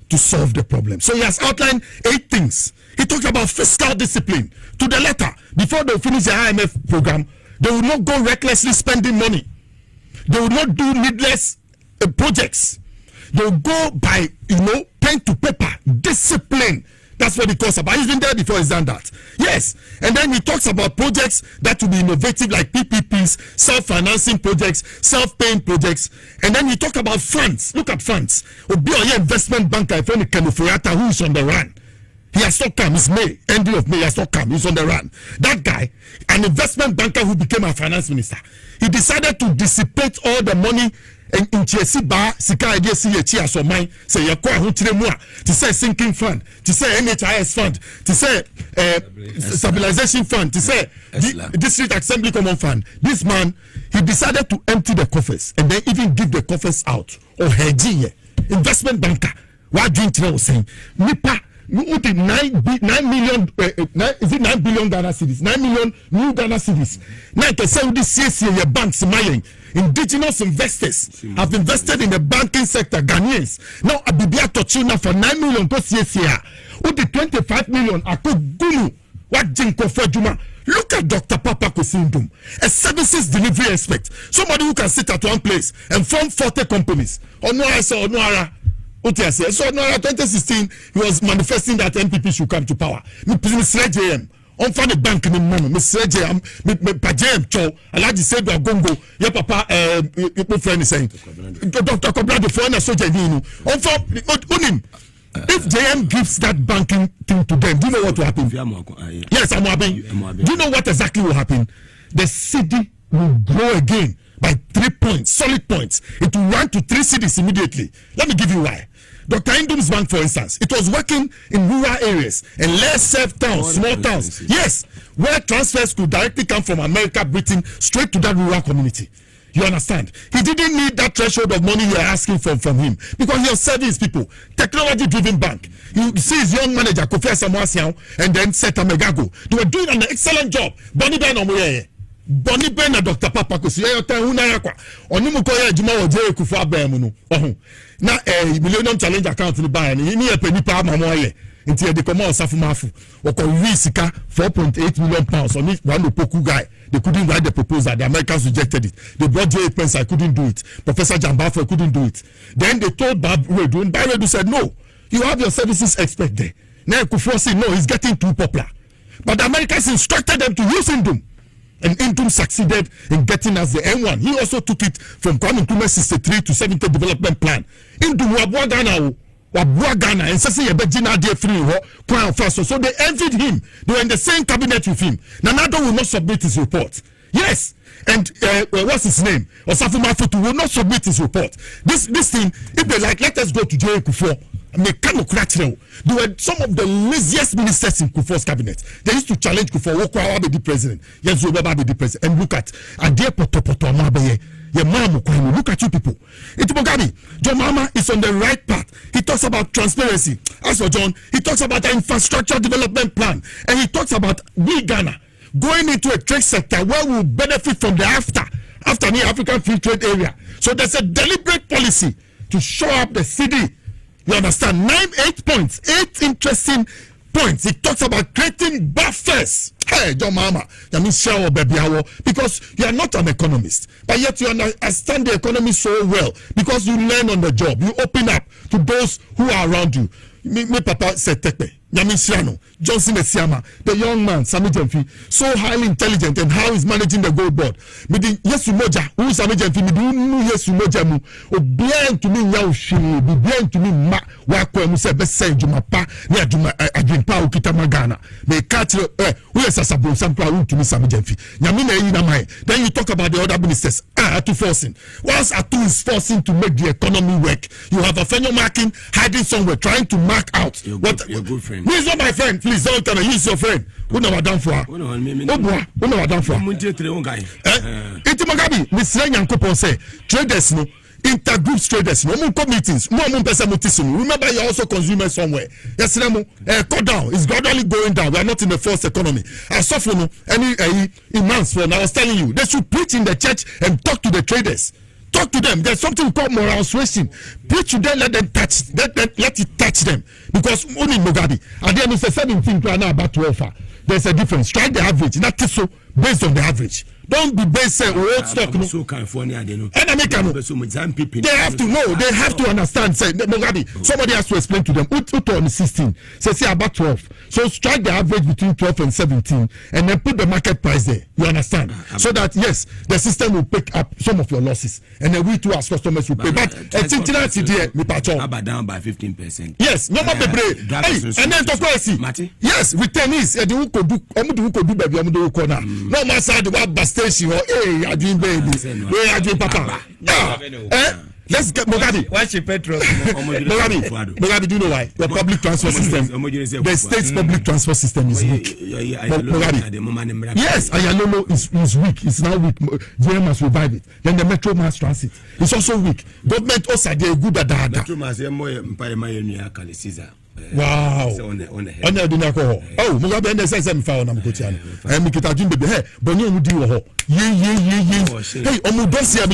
Speaker 3: to solve the problem. So he has outlined 8 things. He talked about fiscal discipline to the letter. Before they finish the IMF program, they will not go recklessly spending money. They will not do needless projects. They will go by, pen to paper, discipline. That's what he calls about. He's been there before he's done that. Yes. And then he talks about projects that will be innovative, like PPPs, self-financing projects, self-paying projects. And then he talks about funds. Look at funds. Obi investment banker, who is on the run. He has not come. It's May. End of May. He has not come. He's on the run. That guy, an investment banker who became a finance minister, he decided to dissipate all the money in Chesi Bar, Sika idea see a chia so mine, say your core who to say sinking fund, to say NHIS fund, to say stabilization fund, to say district assembly common fund. This man, he decided to empty the coffers and then even give the coffers out. Or hedging investment banker. What do you saying? Nipa. You did 9 million, is it 9 billion Ghana cedis? 9 million new Ghana cedis. Now, to say this CSC, your banks, indigenous investors have invested in the banking sector, Ghanaians. Now, Abibia Tochuna for 9 million to CSC. Who did 25 million? Ako Gulu. What Jinko Fordjour? Look at Dr. Papa Kosindum, a services delivery expert. Somebody who can sit at one place and form 40 companies. Onua. So now 2016 he was manifesting that NPP should come to power. Mr. JM on for the bank in the moment. Mr. JM, JM Cho, Alaji said Gongo, your papa, your friend is saying, Dr. Kobla the foreigner soldier, on for Unim. If JM gives that banking thing to them, do you know what will happen? Yes, I'm happy. Do you know what exactly will happen? The city will grow again by 3 points, solid points. It will run to 3 cities immediately. Let me give you why. Dr. Indum's bank, for instance, it was working in rural areas and less served towns, small towns. Yes, where transfers could directly come from America, Britain, straight to that rural community. You understand? He didn't need that threshold of money you're asking from him because he was serving his people. Technology-driven bank. You see his young manager, Kofi Asamoah, and then Seta Megago. They were doing an excellent job. Bonnie Ben Omoye. Bonnie Ben and Dr. Papa Kosi. Onimukoya Juma Oje Kufa Bemuno. Now a Millennium Challenge account in the buy and he need a penny power mamoye. Until they come out Safumafu. Or Risika 4.8 million pounds on it. One Poku guy. They couldn't write the proposal. The Americans rejected it. They brought J. Pence. I couldn't do it. Professor Jambafo couldn't do it. Then they told Redu, and Redu said, no, you have your services expert there. Now Kufuor said, no, he's getting too popular. But the Americans instructed them to use Indum. And Indum succeeded in getting us the N1. He also took it from Kwame Nkrumah's 63 to 70 development plan. Indum wabua Ghana and Sasi Ebejina de free so they envied him. They were in the same cabinet with him. Nanado will not submit his report. Yes. And what's his name? Osafo Mafotu will not submit his report. This thing, if they like, let us go to J. Kufuor. They were some of the laziest ministers in Kufuor's cabinet. They used to challenge Kufuor, Wokwa be the president. Yes, Obama be the president. And look at Adie Poto Amabeye. Look at you people. Ntim Fordjour, John Mama is on the right path. He talks about transparency. As for John, he talks about the infrastructure development plan. And he talks about we Ghana going into a trade sector where we will benefit from the after the African Free Trade Area. So there's a deliberate policy to show up the city. You understand? 8 points, 8 interesting points. It talks about creating buffers. Hey, John Mama, because you are not an economist, but yet you understand the economy so well because you learn on the job. You open up to those who are around you. Me papa said Tekpe. Nyamisiano, Johnson Esiama, the young man, Sami Jemfi, so highly intelligent and how he's managing the gold board. Midi Yesu Moja, who Sami Jemfi, Midi Yesu Moja mu, obian to me Yaushi, obian to me Ma, Wakwe Musa, best say Jumapa, near Juma Ajimpa, Ukita Magana. May catch who is a sabo, some crowd to me Sami Jemfi. Nyamina Inamai. Then you talk about the other ministers, Atu forcing. Once Atu is forcing to make the economy work, you have a fellow marking, hiding somewhere, trying to mark out
Speaker 1: your good friend.
Speaker 3: Who is not my friend? Please don't tell me. He's your friend. Who know what done for? Who know what done for? PokuMugabi, Miss Yankopon say, traders no, intergroup traders no, meetings, no person. Remember, you're also consumers somewhere. Yes, cut down. It's gradually going down. We are not in the first economy. I suffer no any immense friend. I was telling you, they should preach in the church and talk to the traders. Talk to them. There's something called moral suasion. Preach to them, let them touch. Let it touch them. Because only Mugabi. And then it's a 17 to about 12. There's a difference. Strike the average. That is so based on the average. Don't be based on old stock. No.
Speaker 1: So California, they know.
Speaker 3: And America, no. They have to know. They have to understand. Say Mugabi. Somebody has to explain to them. Ut on 16. Say about 12. So strike the average between 12 and 17, and then put the market price there. You understand? So that yes, the system will pick up some of your losses, and then we too as customers will pay. But
Speaker 1: down by 15%.
Speaker 3: Yes, no matter hey, and then to yes, return is the who could do baby. No matter the what station or hey, I doing baby, where are doing papa? Let's get Mugabi.
Speaker 2: What's your petrol?
Speaker 3: Mugabi, do you know why? The public transport system, the state's public transport system is weak. Yes, Ayalolo is weak. It's now weak. GM must revive it. Then the Metro Mass Transit is also weak. Government also they good at that.
Speaker 1: Metro Mass Caesar.
Speaker 3: Wow. On the oh, Mugabe and the Sam found I'm Kocaine. And Mikita Jim baby. Hey, Bonnie would do a hey, Omudosia.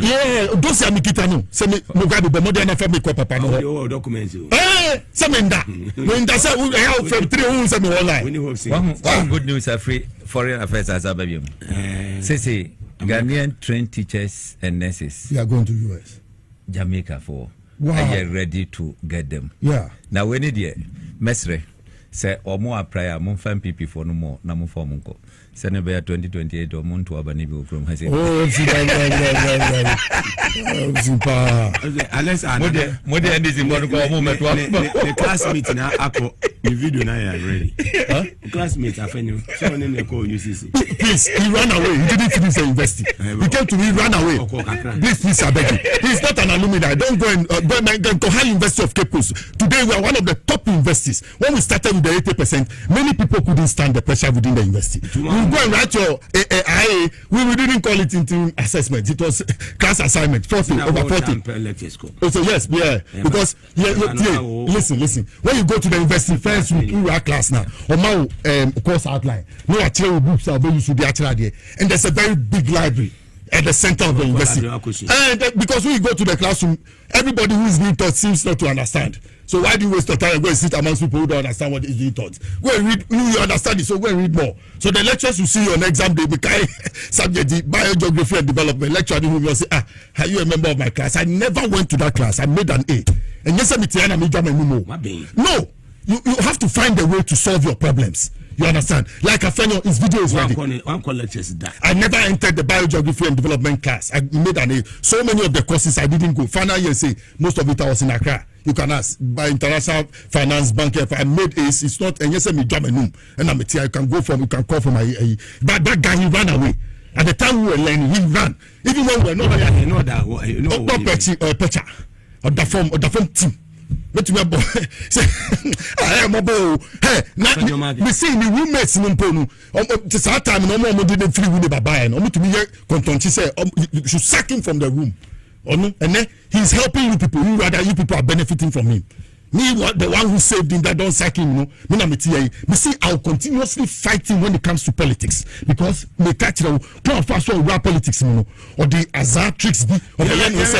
Speaker 3: Yeah, Dosia Mikitano. Send Mugabe, but modern family papa.
Speaker 1: No documents.
Speaker 3: Hey, Samenda. When that's how we have from 3 rooms and online.
Speaker 2: One good news are free foreign affairs as a baby. Say, Ghanaian trained teachers and nurses.
Speaker 3: We are going to US.
Speaker 2: Jamaica for.
Speaker 3: Wow.
Speaker 2: Are you ready to get them?
Speaker 3: Yeah.
Speaker 2: Now when it is, Mesre say or more prior, mon fan PP for no more, na mo for munko. Senebea 2028 or mon to Abanibi from Hesse.
Speaker 3: Oh,
Speaker 1: unless I
Speaker 2: modern is in one moment.
Speaker 1: The classmates now the video now ready. Classmates are funny. Someone in the call UCC.
Speaker 3: Please, he ran away. He didn't finish the university. He came to me, ran away. Please, I beg you. He's not an alumni. Don't go and Kocaine University of Cape Coast. Today we are one of the top universities. When we started with the 80%, many people couldn't stand the pressure within the university. You go and write your IA. We didn't call it into assessment. It was class assignment. 40 over 40. So yes, yeah. Because listen. When you go to the university, first you are class now. Or now course outline. No actual books are you should be actually there. And there's a very big library at the center of the university. And because when you go to the classroom, everybody who is being taught seems not to understand. So why do you waste your time and go and sit amongst people who don't understand what is being taught? Go and read. You understand it, so go and read more. So the lectures you see on exam day, subject biogeography and development lecture, you will say, are you a member of my class? I never went to that class. I made an A. And yes, no, you have to find a way to solve your problems. You understand? Like a friend, his video is ready. I never entered the biogeography and development class. I made an A. So many of the courses I didn't go. Final year, say most of it I was in Accra. You can ask by international finance bank. If I made A's, it's not. And yes, me jam and I'm a tea. You can go from. You can call from my. But that guy, he ran away. At the time we were learning, he ran. Even when we were not. You know that. You know. Pecha or the form team. But you say, I am a bow. Hey, we see the roommates in Mponu. This time, no more didn't free with the buy and to me, content. She said, you should sack him from the room. And then he's helping you people. You rather you people are benefiting from him. Me, the one who saved him, that don't sack him, me see, I'll continuously fighting when it comes to politics because me catch the fast rap politics, or the azar tricks of the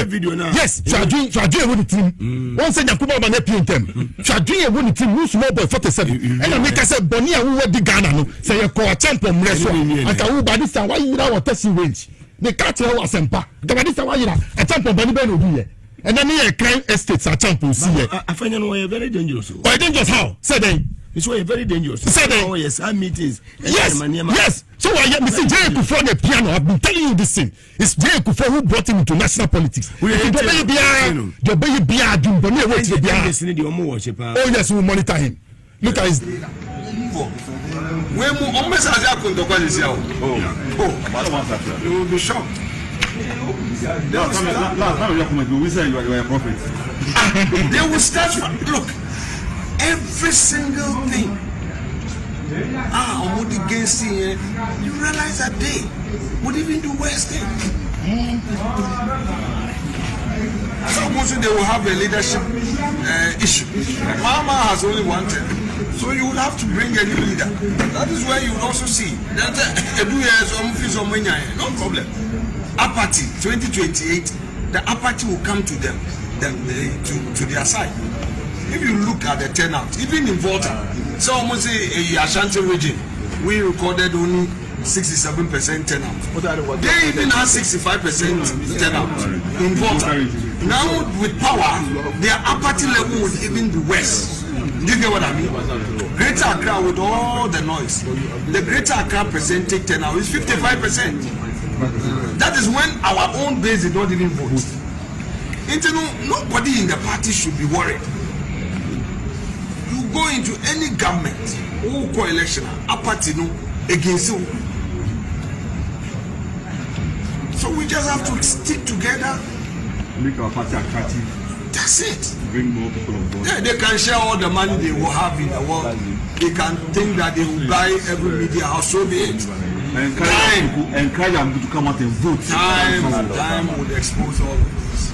Speaker 1: video now.
Speaker 3: Yes, Shadri with the team. One said Yakuba man them. Shadri with the team, who's small boy 47. And I make us say Bonia who were the Ghana, say a co champion wrestler. I can by this time why you know what testing range. The catch was sempa. The this time why you a champion Benny Ben will be here. and then here crime estates are champion see here.
Speaker 1: I find you very dangerous.
Speaker 3: Why dangerous how? Say then.
Speaker 1: It's why very dangerous.
Speaker 3: Say then.
Speaker 1: Oh yes, our meetings.
Speaker 3: Yes. So I hear Mr. J. Kufuor the piano. I've been telling you this thing. It's J. Kufuor who brought him into national politics. The baby bear doom. Oh yes, we will monitor him. Look at his.
Speaker 5: We will almost as I could you will be shocked. They will start from, look, every single thing. Against you realize that they would even do worse things. So mostly they will have a leadership issue. Mama has only one term, so you will have to bring a new leader. That is where you will also see that no problem. Apathy 2028, the apathy will come to them to their side. If you look at the turnout, even in Volta, so almost a Ashanti region, we recorded only 67% turnout. They even had 65% turnout in Volta. Now with power, their apathy level would even be worse. Do you get what I mean? Greater Accra with all the noise, the Greater Accra percentage turnout is 55%. That is when our own base did not even vote. Nobody in the party should be worried. You go into any government or co-election, apathy no against you. So we just have to stick together.
Speaker 6: Make our party attractive.
Speaker 5: That's it.
Speaker 6: Bring more people on board.
Speaker 5: Yeah, they can share all the money they will have in the world. They can think that they will buy every media house, so be it.
Speaker 6: Encourage them to come out and vote.
Speaker 5: Time would expose all of this.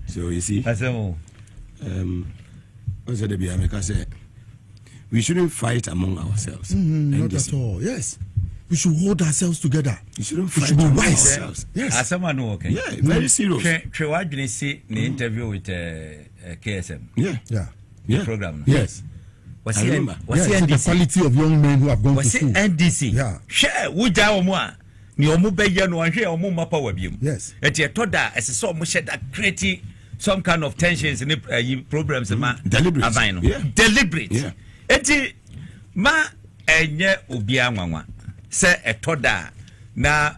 Speaker 1: So you see, what's the America say? We shouldn't fight among ourselves.
Speaker 3: Not at all. Yes, we should hold ourselves together.
Speaker 1: We shouldn't
Speaker 3: we
Speaker 1: fight
Speaker 3: should be
Speaker 1: among
Speaker 3: wise.
Speaker 1: ourselves.
Speaker 2: Yes. As someone okay.
Speaker 1: Yeah, very serious.
Speaker 2: What did you see in the interview with KSM?
Speaker 1: Yeah.
Speaker 2: The program.
Speaker 3: Yes.
Speaker 2: Was
Speaker 1: I
Speaker 2: he
Speaker 1: remember.
Speaker 2: was he
Speaker 3: the
Speaker 2: NDC?
Speaker 3: quality of young men who have gone to
Speaker 2: Was
Speaker 3: school.
Speaker 2: he NDC?
Speaker 3: Yeah.
Speaker 2: Share wuja omwa. Ni omu beya no anhwe omu mapa wabiem.
Speaker 3: Yes.
Speaker 2: Eti etoda ese omu share that create some kind of tensions in the programs
Speaker 1: deliberate.
Speaker 2: Yeah. Deliberate.
Speaker 1: Yeah.
Speaker 2: Eti ma enye obi anwanwa se etoda na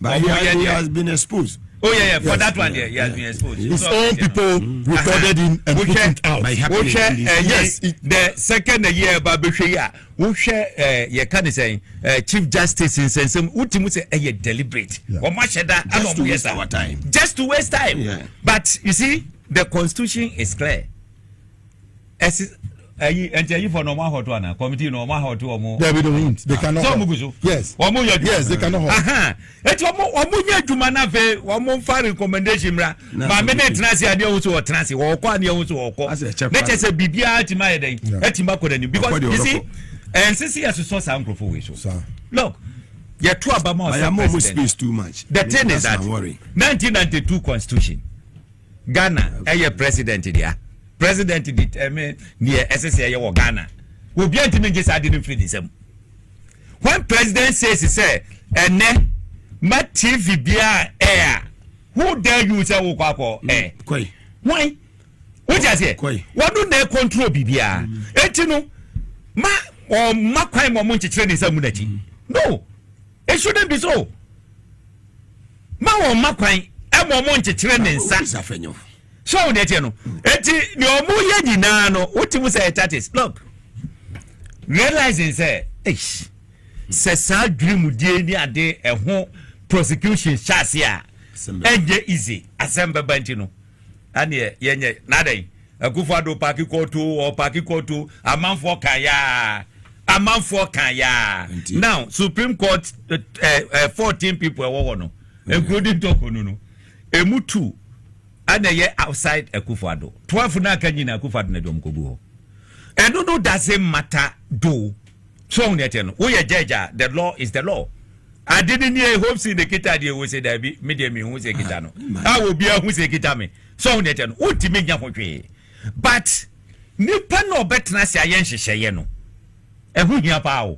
Speaker 1: but he has been exposed.
Speaker 2: Oh yeah, for that one there, he has been exposed.
Speaker 3: His own people recorded him and put it out.
Speaker 2: Yes, the second year Babishia, who share you can say Chief Justice in Sensum, Utimu say deliberate. Or much that
Speaker 1: just to waste our time.
Speaker 2: Just to waste time.
Speaker 1: Yeah.
Speaker 2: But you see, the constitution is clear. As you for normal hot one, committee normal hot one.
Speaker 3: They don't. They cannot. Yes. Yes, they cannot.
Speaker 2: It's Omunya Jumanave, one fire recommendation. My minute Nasi Adia or Transi or Kwani or let us say Bibia Timade, Etimako, because you see, and since he has to source some profession. Look, you're too about
Speaker 1: I am almost space too much.
Speaker 2: The thing is that 1992 Constitution, Ghana, a president there. President determined near SSA or Ghana. Will be just I didn't feel the same. When president says he said, and then my TV beer air. Who dare you say Woko air? Why? What I say? What do they control Bibia? Etino ma or Makwai Momunchi training some no, it shouldn't be so. Ma or Makwai, I'm Momunchi training Safenyo. So that you know, eti ni omu ye nyina no utimu say that is look. Realizing say, say sa dream die ni ade ehon prosecution chance ya. Enje easy asembe banti no. Ane yenye nadai akufado paki kotu amanfo kaya. Now Supreme Court 14 people were no, including Tokono no. Emutu and ye outside Akufado. 12 na kanyina Akufado na domkobu. And no doesn't matter do. So neteno. We judge, the law is the law. I didn't hear Hopeson Adorye they will say that be medium who say kitano. I will be a who say kitame. So neteno. Ultimate yankwe. But nipa no betna si ayenshi sheyeno. Ehu hiya pao.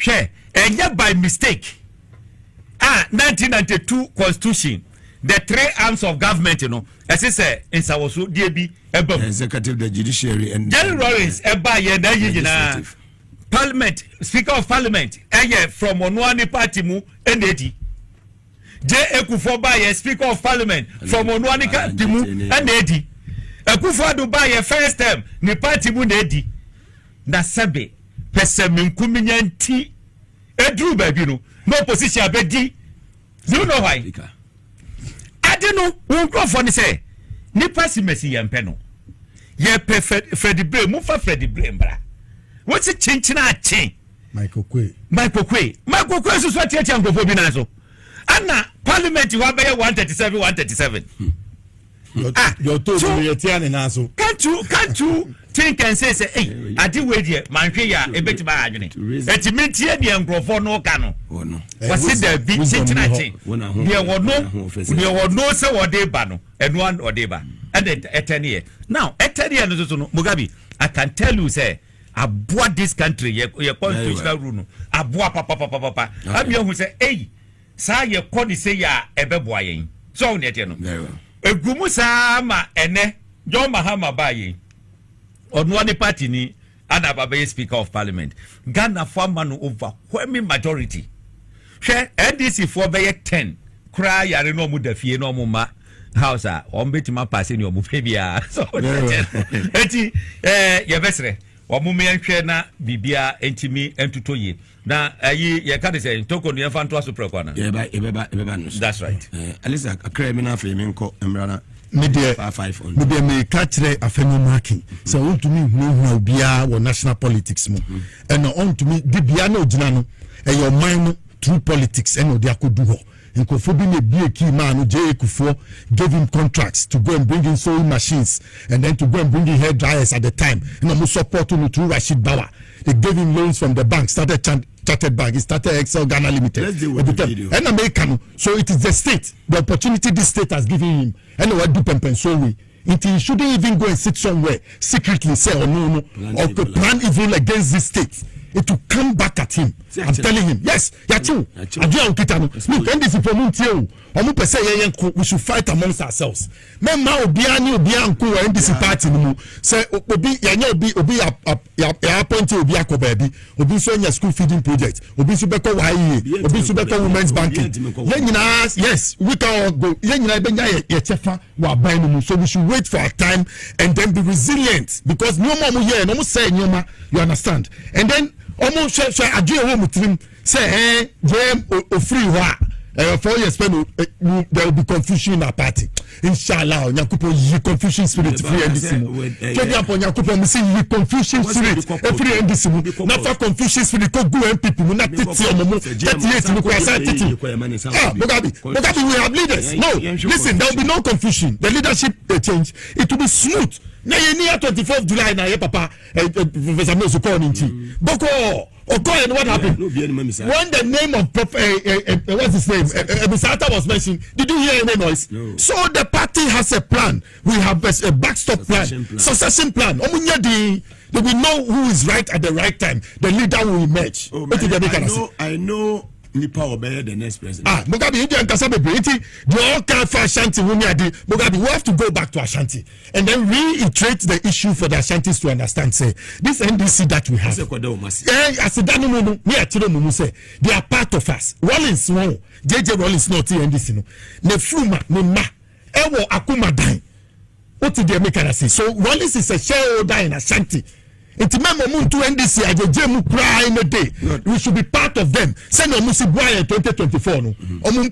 Speaker 2: Share and by mistake. 1992 constitution, the 3 arms of government, you know, as I say, in Sawosu, DB,
Speaker 1: executive, the judiciary, and
Speaker 2: General Lawrence, legislative. Parliament, Speaker of Parliament, from Onua party mu NAD. J. Ekufoba, Speaker of Parliament, from Onua party mu NAD. Ekufoba Dubai, first time, ni party mu NAD. Na sabe, pese minkuminyanti, edru baby no. No position abedi. Do you know why? I don't know. Who go for say? Nipa si mesi yempe no. Ye Freddy Bray, mufa Freddy Bray mbra. What's it chinchina chin? Michael Kwei so so tia ngofo bi na so. Anna parliament wa be 137.
Speaker 3: Your told me tia na so.
Speaker 2: Can't you think and say hey, I did wait here, man ya ebeti ba adwene. Etiminti e de ngofo no ka no. Was it the big chinchina chin? There was no say what they ba no. And one or they ba. And etenie. Now, etenie no Mugabi, I can tell you say aboa this country your constitutional rule no aboa papa am you who say hey sa ye kodi say ya ebeboa yen so ne tie no egumu sa ma ene John Mahama ba yen Onua ni party ni Anababe Speaker of Parliament Ghana former no overwhelming majority share NDC for be 10 cry yare no mu da fie no mu ma house a on betima pass ni omu bia so eti ye besre omume nhwe na bibia entimi entutoye na ayi ye ka de say toko no yemfa nto aso preko na eba no that's right alisa akra mi na afi mi nko emrana
Speaker 3: media 5 on media me catch afenyo marking so Wontumi hu bia wo national politics mu and Wontumi bibia na ogina no e your mind through politics and odi akodu ho Nkofobi ne bie key man J. Ekufo gave him contracts to go and bring in sewing machines and then to go and bring in hair dryers at the time. And I'm support him through Rashid Bawa. They gave him loans from the bank, started Chartered Bank, he started Excel Ghana Limited.
Speaker 1: Let's deal with the video.
Speaker 3: And American. So it is the state, the opportunity this state has given him. And what do Pempen so we? He shouldn't even go and sit somewhere secretly say or no or plan evil against this state. It will come back at him. I'm telling him, yes, Yachu. Look, and this information, we should fight amongst ourselves. Memma Obiani Obianku and this party say Obi appointed Obiako baby, Obi Sonia school feeding project, Obi Subeko YE, Obi Subeko women's banking. Yes, we can go. So we should wait for our time and then be resilient because no more here, no more say Nyoma, you understand? And then almost say adie wo mutrim say jam free wa 4 years when there will be confusion in our party inshallah nyakupo yi confusion spirit free NDC kebi upon nyakupo me say yi confusion spirit free NDC na for confusion spirit go NPP mu na titi omomo 38 mu kwa sa titi Mugabi we have leaders no listen there will be no confusion the leadership change it will be smooth na ye near 24th July na ye papa Professor Meso call Ntim Boko and what happened when the name of what's his name Ebisata was mentioned, did you hear any noise? No. So the party has a plan. We have a backstop succession plan. They will know who is right at the right time. The leader will emerge.
Speaker 1: I know Nipa obey the next president.
Speaker 3: Mugabi, you can't the all kind for Ashanti. Mugabi, we have to go back to Ashanti and then reiterate the issue for the Ashantis to understand. Say this NDC that we have. They are part of us. Rollins, no, JJ Rollins, not NDC. No, Nefuma, Nema, Ewo Akuma Dine. What did they make us say? So Rollins is a shareholder in Ashanti. It's member moon to NDC I go jemu cry in a day. We should be part of them. Send Musi Boy 2024 no.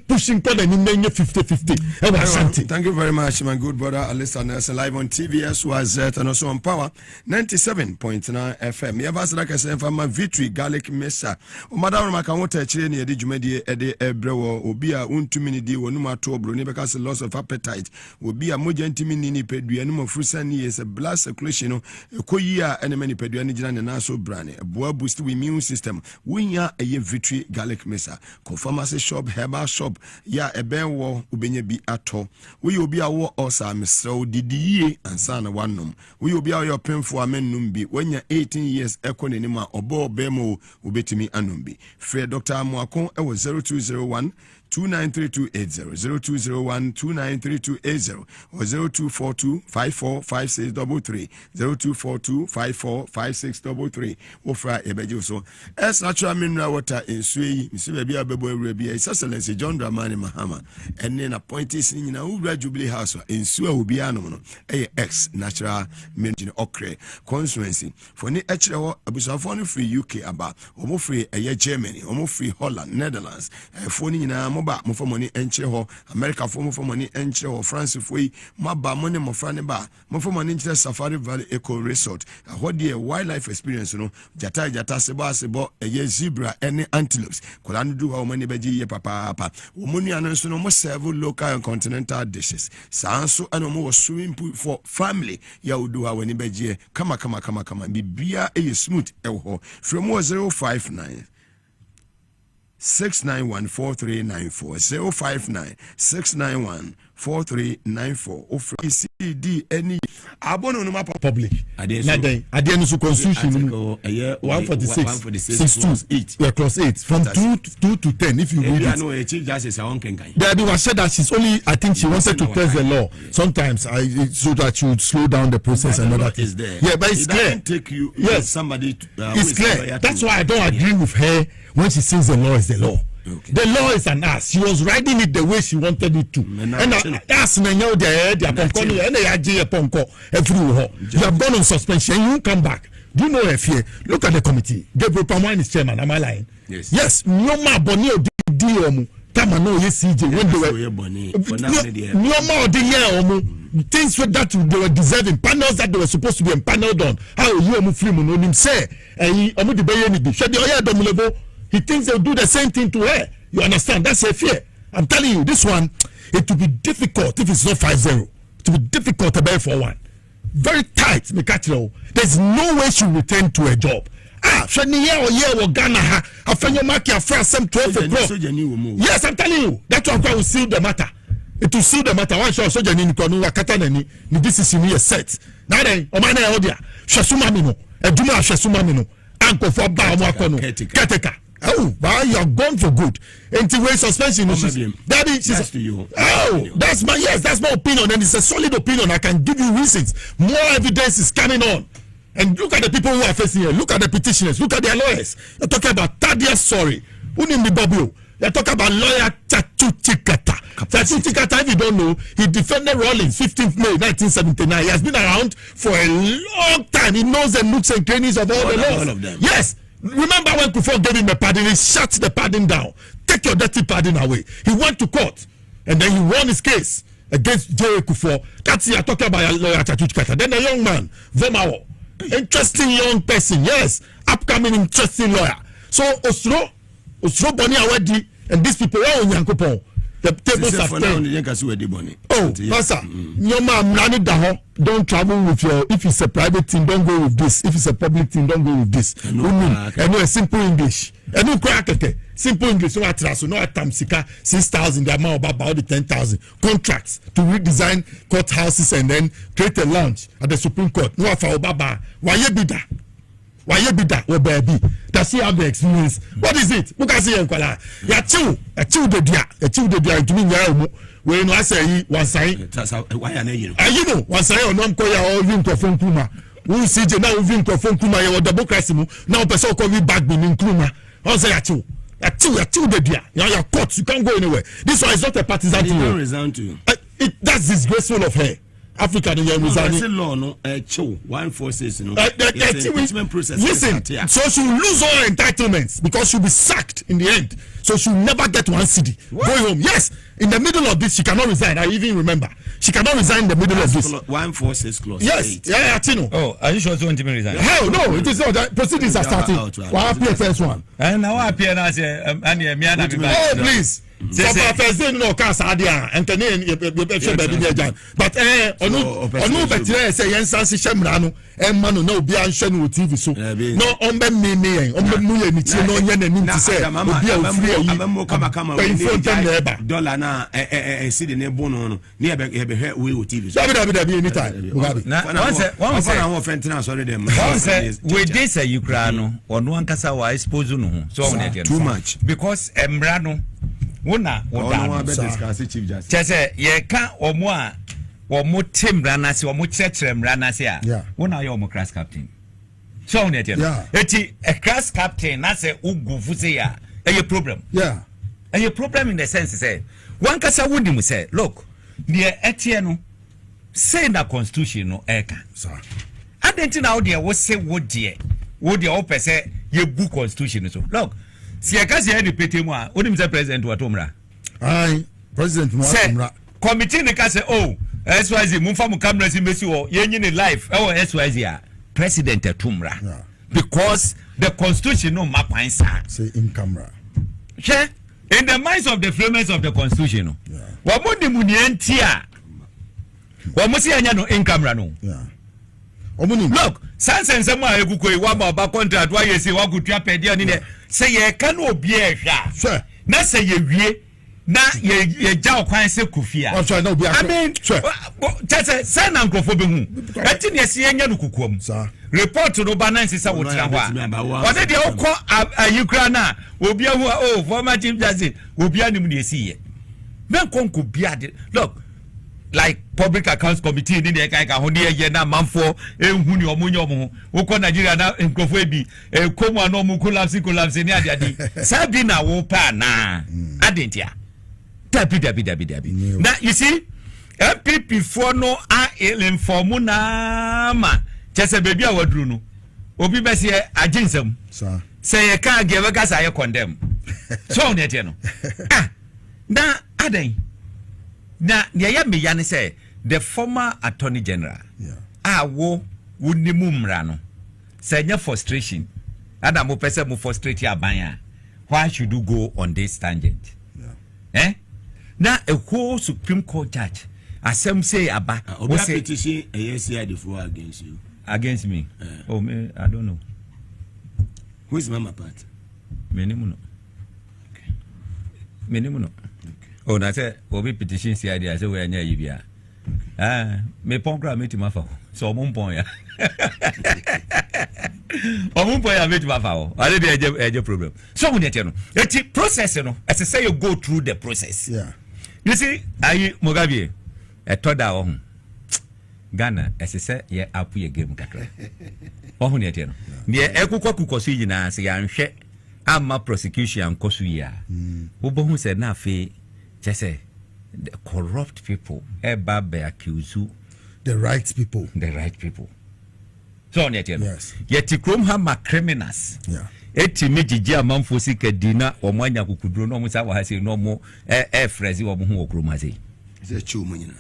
Speaker 3: Pushing for the 50-50.
Speaker 1: Thank you very much, my good brother. Listeners live on TV as well as and also on Power 97.9 FM. Me avas like I say from my Victory Garlic Mesa. O madam maka wota chire ne edi dwumadi ede ebrewo obi a untumi ni di wonuma to obro ne because loss of appetite. Obi a moja ntimi ni pedua no mafrusa ni is a blood circulation no ekoyi a enemy ni pedua ni jina na so brane boa boost we immune system wonya eye victory garlic mesa ko pharmacy shop herbal shop ya eben wo ubenye bi ato we obi awo osa mesrew didiye ansa na wanom we obi awo penfo amennum bi wonya 18 years ekonenima obo bemo ubetimi anom bi free Dr. Amuakon ewo 0201 293280 0201 293280 or 0242 545633 0242 545633 ofra ebeje so es natural mineral water in sui misibe bia bebo ewura bia His Excellency John Dramani Mahama enne na appointees nyina owura Jubilee House in sui obi anom no ex natural mineral okre constituency for ni echrewo abusafo no free UK aba omo free Germany omo free Holland Netherlands for ni nyina ba mo for money enche ho America for mo for money enche ho France for yi mo ba money mo fra ne ba mo for money enche Safari Valley Eco Resort what the wildlife experience no jata sebo zebra any antelopes kola no do how money beji ye papa wo monu anan so no mo serve local and continental dishes sanso and mo swimming pool for family ya udu how any beji kama bibia smooth ho from 059 6914394 059 6914394 offer CD any abono no mapa
Speaker 3: public adien so constitution 146 clause 8 from 2 to 10 if you read it.
Speaker 1: No chief justice I won't can.
Speaker 3: There was said that she's only I think she wanted to test the law sometimes so that you would slow down the process and all that is there. Yeah, but it's clear.
Speaker 1: Take you somebody
Speaker 3: it's clear. That's why I don't agree with her when she says the law is the law. Okay. The law is an ass. She was writing it the way she wanted it to. And ass na nyao de ponko and they aje ponko everywhere. You have gone on suspension. You come back. Do you know if you look at the committee? Gabriel Pamwan is chairman. Am I lying? Yes. Nyoma boni odi omu. Tama no CJ when they were nyoma odi ye omu. Things that they were deserving, panels that they were supposed to be empaneled on. How you omu free mo no nim say omu de beye ni bi. She de oya domulebo. He thinks they'll do the same thing to her. You understand? That's a fear. I'm telling you, this one, it will be difficult if it's not 5-0. It will be difficult to bear for one. Very tight, Mikachiro. There's no way she'll return to a job. Shaniya or year or Ghana ha. Afenyo maki afra some 12 o'clock. Yes, I'm telling you. That's why we will seal the matter. It will seal the matter. One shot soja ni Onua katana ni this is in set. Now then, omana odia. Shasuma mino. Eduma shasuma mino. Anko for ba omo Keteka. Oh, wow, you are gone for good. Anti-way suspension. Daddy, that's to you. Oh, that's my opinion, and it's a solid opinion. I can give you reasons. More evidence is coming on. And look at the people who are facing here. Look at the petitioners. Look at their lawyers. You're talking about 30 years sorry. You're talking about lawyer Tatu Chikata. Tatu Chikata, if you don't know, he defended Rawlings 15th May 1979. He has been around for a long time. He knows the nooks and crannies of all the laws. All of them. Yes. Remember when Kufo gave him a pardon, he shut the pardon down. Take your dirty pardon away. He went to court and then he won his case against J. Kufo. That's you're talking about a lawyer Chatuchkata. Then a young man, Vomawo, interesting young person, yes, upcoming interesting lawyer. So Osro Boni Awedi and these people are on Yankopon. The tables are turned. Oh, Pastor, your man, don't travel with your. If it's a private thing, don't go with this. If it's a public thing, don't go with this. I know a simple English. I know simple English. No atras, no atamsika. 6,000. The amount about the 10,000 contracts to redesign courthouses and then create a lounge at the Supreme Court. No afa obaba. Why you be that? Oh baby, does she have the experience? What is it? Look at you, Nkwala. Ya chill the dia to me now. When I say one sign, why are you? You know, one sign or non koya or vim to phone kuma. We see the now vim to phone kuma or democracy. Now person call me back in kuma. I say chill the dia. You're caught. You can't go anywhere. This one is not a partisan thing.
Speaker 1: I resign to you.
Speaker 3: That's disgraceful of her. Africa the young
Speaker 1: law no chill 146 no process.
Speaker 3: Listen, so she will lose all her entitlements because she'll be sacked in the end. So she'll never get one city. Go home. Yes, in the middle of this she cannot resign. I even remember she cannot resign in the middle of this.
Speaker 1: 146 clause.
Speaker 3: Yes, 8. Yeah, Tino.
Speaker 2: Oh, are you sure you want to resign?
Speaker 3: Hell no, it is not. Proceedings are starting. What appear first one?
Speaker 2: And now I appear now say, oh
Speaker 3: please. so first day no ka sadia entene ye be baby ni agyan but onu betire say yen sanse hemra no emma no na obi anhwe no TV so no ombe mimi yen ombe mu ye ni tie no nya nanim ti say obi a free yi
Speaker 1: amamo kama dollar na see the neighbor no ni e be hwe we TV so
Speaker 3: dabi anytime Mugabi
Speaker 1: one say them
Speaker 2: with this Ukraine no onu ankasa wa expose no ho so on
Speaker 1: too much
Speaker 2: because emra no wona oda
Speaker 1: chief justice
Speaker 2: chese ye ka omo a omo temra na se omo chechere mra na se a wona ye omo class captain so on eti eti a class captain na se ugufu se ya a problem a problem in the sense say one kasa wudi mu say look the etie no say na constitution no eka adenti na wo de wo se wo de wo pese ye bu constitution so look si eka se repeat mu a onim say president wa tomra
Speaker 3: ai president mu tomra
Speaker 2: committee ne ka say oh SYZ mumfa mu camera si mesi wo ye nyine life e SYZ a president tomra because the constitution no map answer
Speaker 3: say in camera
Speaker 2: in the minds of the framers of the constitution no wa mo ni mu ni entia wa mo si anya no in camera no look sanse mo ayekukoi wa ba contract wa yesi wa kutua pedia ni ne say ye ka no obi ehwa na say ye wie na ye ja okwan se kofia I mean tete say na nkrofo be hu eti ne se enya no kukuom report no balance say wo tira ho a de okọ Ukraine na obi ahu former chief justice obi anim ne esi ye men konko bia de look like public accounts committee ni de kai ka ho de ye na manfo ehunu ni omunye omu ukọ Nigeria na nkrofo ebi komu ano mu collapse ni ade sabi na wo pa na adentia dabi now you see MPP for no are inform na ma chese baby a wadru no obi be se aginsam say ye can give a gas I condemn so ne tie no na aden na ye me ya ne say the former attorney general wo wunimu mra no say nya frustration adam mo pese mo frustrate aban why should you go on this tangent na a whole Supreme Court judge asem say aba
Speaker 1: we say petition Asiedu for
Speaker 2: against me oh me I don't know
Speaker 1: who is mama part
Speaker 2: menimuno oh na say obi petition Asiedu say we anya yibia me ponkra metima fa so omumpon ya omumpon ya metima fa o ale dey eje problem so we dey no eti process no as say you go through the process you see ayi Mugabi etoda wo Ghana as say ye apu ye game kakra ohun ne tie no ne ekukwa so yina se ya nhwe ama prosecution koso ya wo bohu se na afi chese the corrupt people eba be accuse
Speaker 3: the right people
Speaker 2: so on yet yet krom ha ma criminals eti mejiji amanfo sika dina omanya kukuduro no musa wa hase no mo frezi wo ho okrom hase
Speaker 1: is chu munyina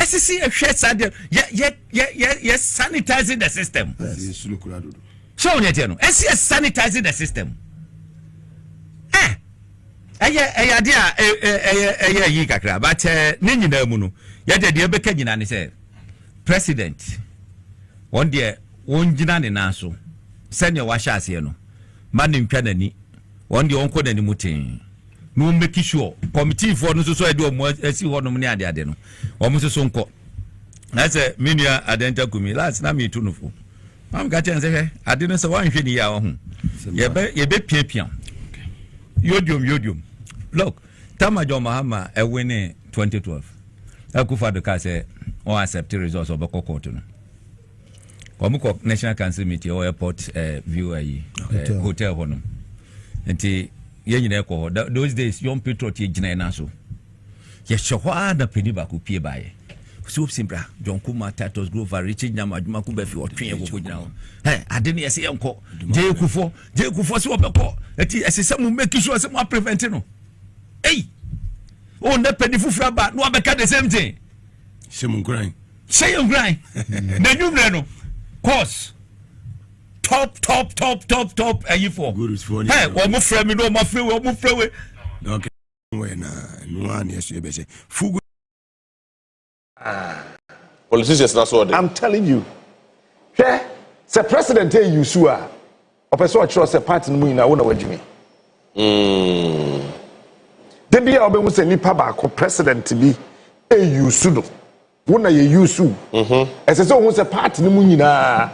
Speaker 2: SCC ehwe sade ye sanitizing the system so on yet no SCC sanitizing the system aya dia yi kakra but ne nyina mu no ya de be ka nyina ne say president won de won gina ne na so sene wa sha ase no man ntwa nani won de won ko nani mutin no make sure committee for no so e de o mo asi ho no ne ade no o mo so nko na say menua adenta kumi last na me tu no fo am ga chen say ade no so wan hwe ni ya ho ye be piapia yodium look tamajo mahama ewene 2012 akufado ka say o accept results of court no komuko national council meeting or airport view ayi hotel hono enti ye nyina ekọ those days young people tie gina na so ye hwa da peni ba ko pie bae so simpra John Kuma Tatos Grove Richard Nyama adwuma ku ba fi otwen ko gina ho ade ne yese enko je kufo so obekọ eti esese mu make sure se mu prevent no oh na peni fufura ba no abeka the same thing
Speaker 1: Shemu grind
Speaker 2: na nyumre no course top ayi for
Speaker 1: good is for
Speaker 2: hey wo mo frame no mo frame we
Speaker 1: okay we na no one yes you be say fugu
Speaker 7: politicians na so
Speaker 8: I'm telling you say president hey you su a opeso chiro say party mu ina wo na wajimi de bia obe mu say nipa ba ko president bi hey you su do wo na ye you su ese say wo say party mu nyina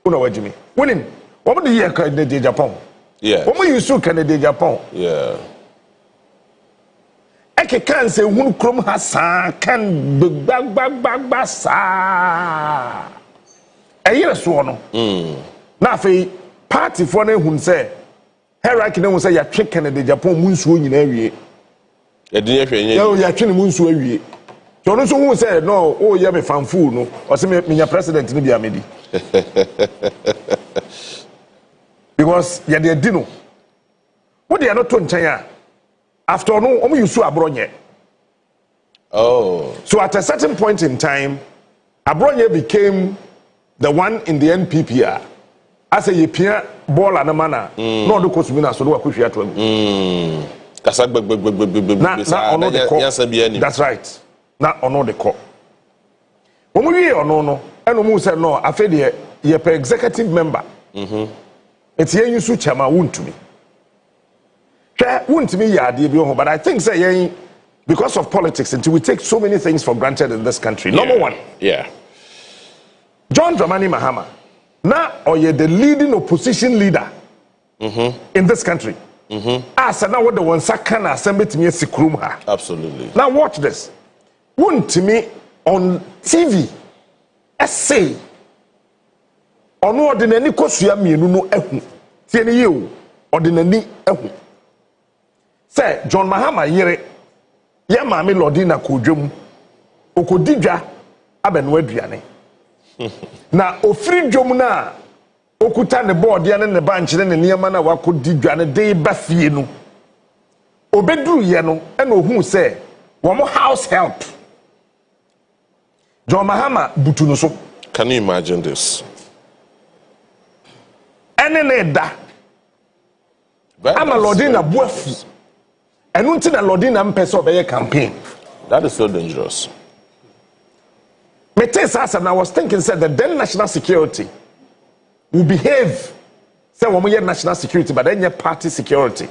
Speaker 8: wo na wajimi wonim wo de ye ka de Japan wo mu you su Canada Japan eke kan say hun krom ha sa kan gbagbagbagba sa eyire so no na fe party for na hun say hierarchy na hun say ya twe Canada Japan mu nsuo nyina awie
Speaker 7: edin ehwe nye
Speaker 8: ya twe ne mu nsuo awie so no so hun say no o ye me fanfu no o say me nya president ni bia medi because ya de dino wo de no to nchen a after no omo yusu abronye so at a certain point in time abronye became the one in the NPP as a yepia ball and mana no do kosumina so do akohwia to agu
Speaker 7: kasa gbegbegbegbe
Speaker 8: that's right na ono de ko omo wie ono no eno mu say no afede ye per executive member eti yen yusu chama Wontumi Wontumi yade bi ho but I think say because of politics until we take so many things for granted in this country. Number one, John Dramani Mahama now oye the leading opposition leader in this country. As now what the one second assembly to me sikrum ha.
Speaker 7: Absolutely.
Speaker 8: Now watch this. Wontumi on TV essay Onua de nani kosua mienu no ehu. Tie ne ye o de nani ehu. Say John Mahama yere ya maame Lodina kodwom okodidwa abenu aduane na ofiri dwom na okuta ne board ya ne banch ne niyama na wakodidwa ne de ba fie no obeduru ye no e na ohun say wo mo house help John Mahama butu no so.
Speaker 7: Can you imagine this?
Speaker 8: Ene da ama Lodina buafu enu nti na Lodina mpese obeye campaign.
Speaker 7: That is so dangerous.
Speaker 8: And I was thinking said the then national security will behave say when we national security but then your party security.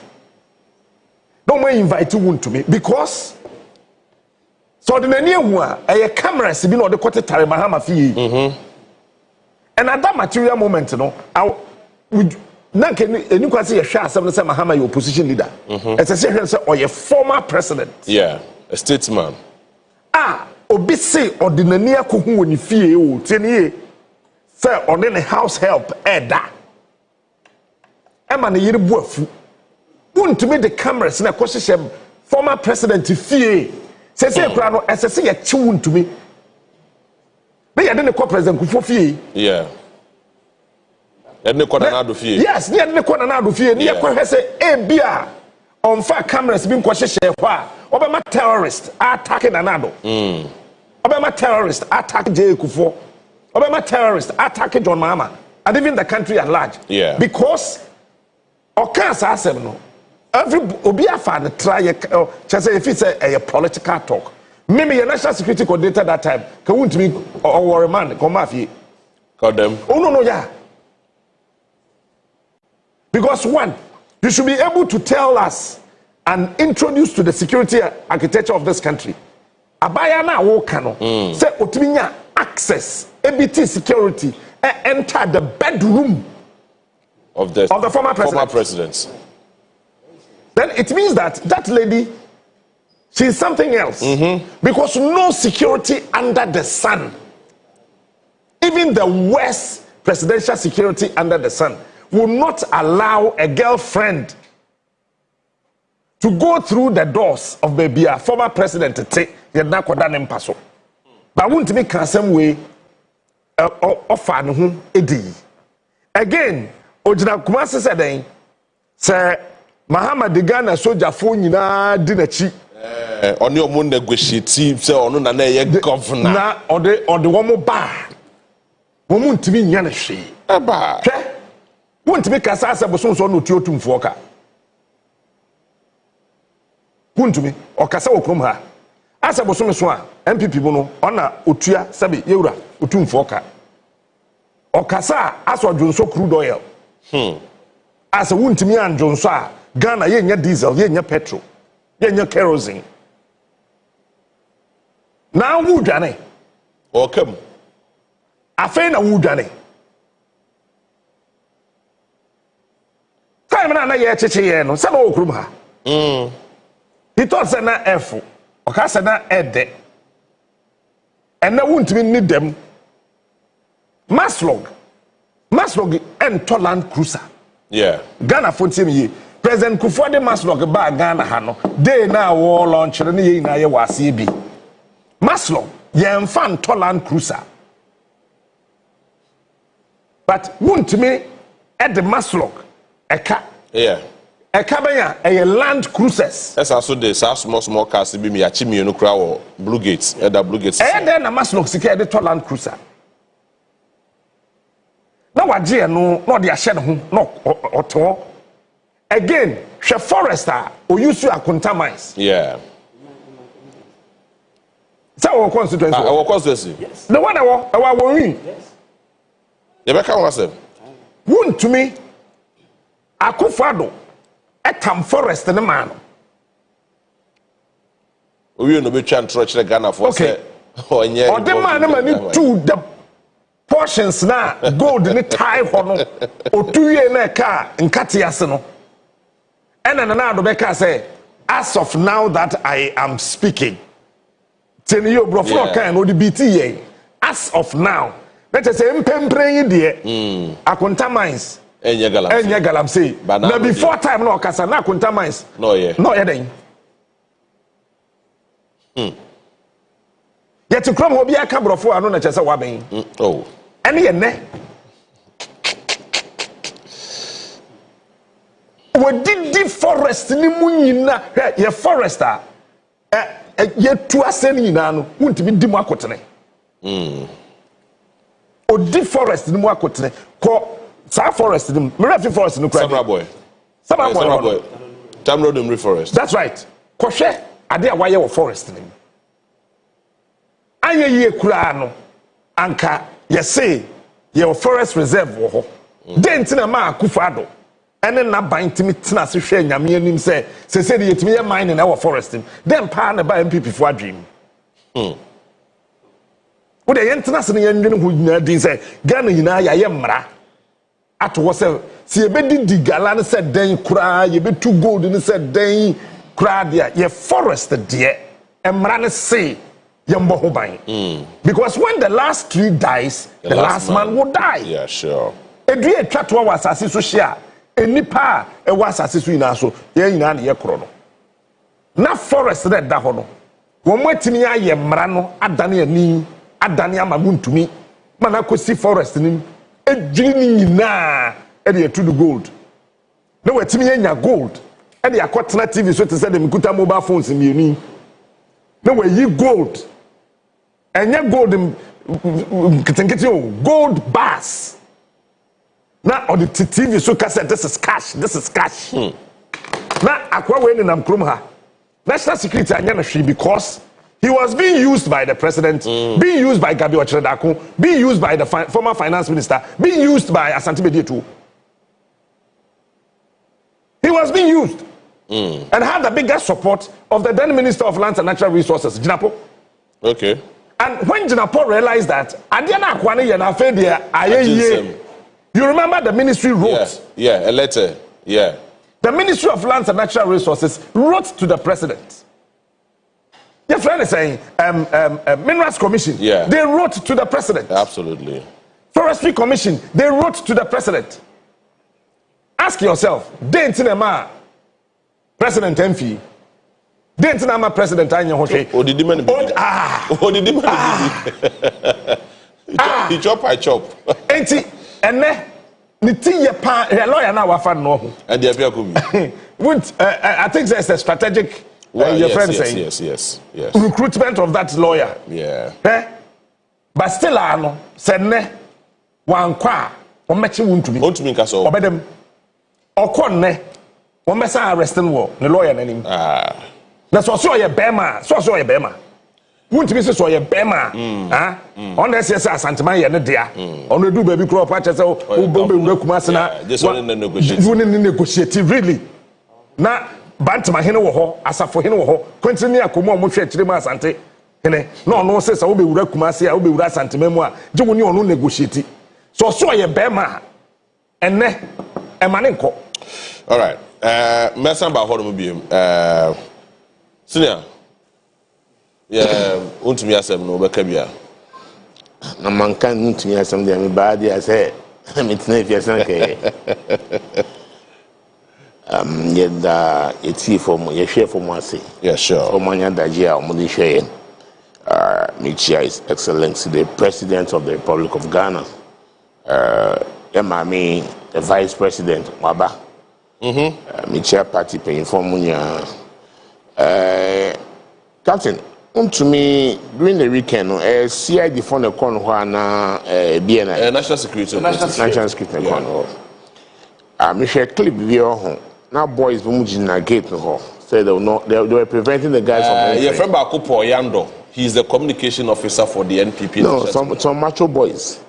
Speaker 8: Don't we invite you to me because so the near one a camera si bi no de kote tare Mahama fie. And at that material moment I would na can any kwase ye hwa asem say Mahama your opposition leader. It's a say or your former president.
Speaker 7: Yeah, a statesman.
Speaker 8: Obi say ordinary akohu woni fie o tienie say on the house help eda ema na yiri buafu Wontumi the cameras na kwahye former president fie say kra no esese ye chi Wontumi be ye de ne ko president kufo fie
Speaker 7: ne ko na ado fie
Speaker 8: yes ne ko na ado fie ne ye kwahye say bia on fa cameras bi kwahye hwa obema terrorist attacking anado Obama terrorist attack J. Kufo. Obama terrorist attack John Mahama. And even the country at large. Because no. Every Obia fan try just if it's a political talk. Maybe your national security coordinator that time can want to be or a man come mafia.
Speaker 7: Call them.
Speaker 8: Oh no, Because one, you should be able to tell us and introduce to the security architecture of this country. Abaya na wo kano say otiminya access ABT security enter the bedroom
Speaker 7: of the
Speaker 8: former president. Then it means that lady she's something else because no security under the sun, even the worst presidential security under the sun, will not allow a girlfriend to go through the doors of baby a former president to take ye na koda ne mpaso ba Wontumi ka some way offer ne ho edi again ojina Kumasi said den say Mahama de Ghana soldier fo nyina di na chi
Speaker 7: oni omo negotiate say ono na ye governor
Speaker 8: na ode wo mo ba wo Wontumi nya na hwe
Speaker 7: aba
Speaker 8: hwe Wontumi ka sa boso so no ti Otumfo ka Wontumi okasa okrom ha asa bosom so a NPP mu no ona otua sabe yewura Otumfo ka okasa aso dwonso crude oil asa wontumi andwonso a Ghana yenya diesel yenya petrol yenya kerosene na wudwane
Speaker 7: okam
Speaker 8: afei na wudwane time na ye cheche ye no sabe okrom ha he thought say na f okasa na ede ena wontumi ni dem Maslog and Land Cruiser.
Speaker 7: Yeah.
Speaker 8: Ghana fontim ye. President Kufuor de Maslog ba Ghana ha no. Day na war launch ne ye na ye wase bi. Maslog ye mfa Land Cruiser. But wontumi at the Maslog eka.
Speaker 7: Yeah.
Speaker 8: Eka banya a Land Cruisers.
Speaker 7: That's also the small cars be me achi me no kra wo Blue Gates. That Blue Gates.
Speaker 8: Na Maslog sika de Land Cruiser. Na waje no no de ahye ne ho no oto again hwe forester o use akunta mines
Speaker 7: yeah
Speaker 8: so our constituency
Speaker 7: yes
Speaker 8: the one our won
Speaker 7: yes you be kan wasem
Speaker 8: wontumi akufado etam forest ne man
Speaker 7: owie no be twa ntro kire Ghana for say onye
Speaker 8: o de man na ni to the portions na gold ni tie hono otuye na ka nkati ase no ena na do be ka say as of now that I am speaking tell you bro for kan no the BT ye as of now let us say mpempren de akunta mines
Speaker 7: enye
Speaker 8: galam say na before time no kasa na akunta mines no ye den yet krom obi aka brofo anu na chese waben
Speaker 7: oh
Speaker 8: ene ye ne wodidi forest ni mu nyina ye forester ye tu ase ni nyina no wontimi di mu akotene odi forest ni mu akotene ko sa forest ni mirafi forest ni kra Sabra boy Tamro Dumri forest that's right ko hwe ade a waye wo forest ni anye ye kura no anka ye say ye forest reserve wo ho dent na ma akufado ene na ban timi tena se hwe nyame anim se se de yetimi ye mine na wo forest dem pa na ba MPP fo adwem wo de yentena se ne yendwene ho nyina din se Ghana nyina ya ye mra ato wo se ye bedidi gala ne se den kura ye betu gold ne se den kura dia ye forest de emra ne se yambo ho ban because when the last tree dies the last man will die
Speaker 7: yeah sure
Speaker 8: edue atwato wa asase so hia enipa e wa asase so ina so ye nyina na ye kro no na forest that da ho no wo matimi aye mra no adane ani adane amaguntumi mana kosi forest ni edwini ni nyina e de to the gold na watimi nya gold e de akotena TV so te say dem kuta mobile phones mieni na we yi gold enye gold kitenkete gold bars na on the TV so cassette this is cash na akwa we ni nam krom ha national security anya na hwe because he was being used by the president being used by Gabi Ochredako being used by the former finance minister being used by Asante Bedietu he was being used and had the biggest support of the then Minister of Lands and Natural Resources Jinapo
Speaker 7: okay.
Speaker 8: And when Jinapo realized that, you remember the ministry wrote?
Speaker 7: Yeah, a letter. Yeah.
Speaker 8: The Ministry of Lands and Natural Resources wrote to the president. Your friend is saying, Minerals Commission, they wrote to the president.
Speaker 7: Absolutely.
Speaker 8: Forestry Commission, they wrote to the president. Ask yourself, Dentinema, President Mfi, didn't na president anya ho hwe
Speaker 7: odidi mani he chop I chop
Speaker 8: enti ene ni tiye pa lawyer na wafa no ho
Speaker 7: and dey appear come
Speaker 8: I think there's a strategic your friend saying
Speaker 7: yes
Speaker 8: recruitment of that lawyer but still ano se ne wankwa o mechi wontumi
Speaker 7: nka so
Speaker 8: obedem okonne o mesa arresting wo ne lawyer nanim na so ye bema so ye bema Wontumi se so ye bema ah on the say asantema ye ne dia on do baby crop pa che say wo bombe wura kumase na
Speaker 7: this one negotiate
Speaker 8: really na bantama hene wo ho asafo hene wo ho kwentini akomo mo hwe kire mu asante hene na ono se sa wo be wura kumase a wo be wura asantema mu a je wo ni ono negotiate so ye bema enne e mane nko.
Speaker 7: All right. Mesan ba hodo mu biem. Senior. Yeah, Wontumi asem no be ka bia.
Speaker 9: Na mankan Wontumi asem de me ba dia say me tena fi asan ke. Yeda eti for mo ye hwe for mo ase.
Speaker 7: Yeah, sure.
Speaker 9: For mo nya daji a mo di hwe. His Excellency the President of the Republic of Ghana. Emami the Vice President Waba. Michia party paying for munya. Captain, to me during the weekend, CID phone a corner na BNI.
Speaker 7: National Security.
Speaker 9: National Security corner. Michia clip video home. Now boys bumujina gate no. Said they were preventing the guys from.
Speaker 7: Yeah, from Bakupo Yando. He's the communication officer for the NPP.
Speaker 9: No, some macho boys.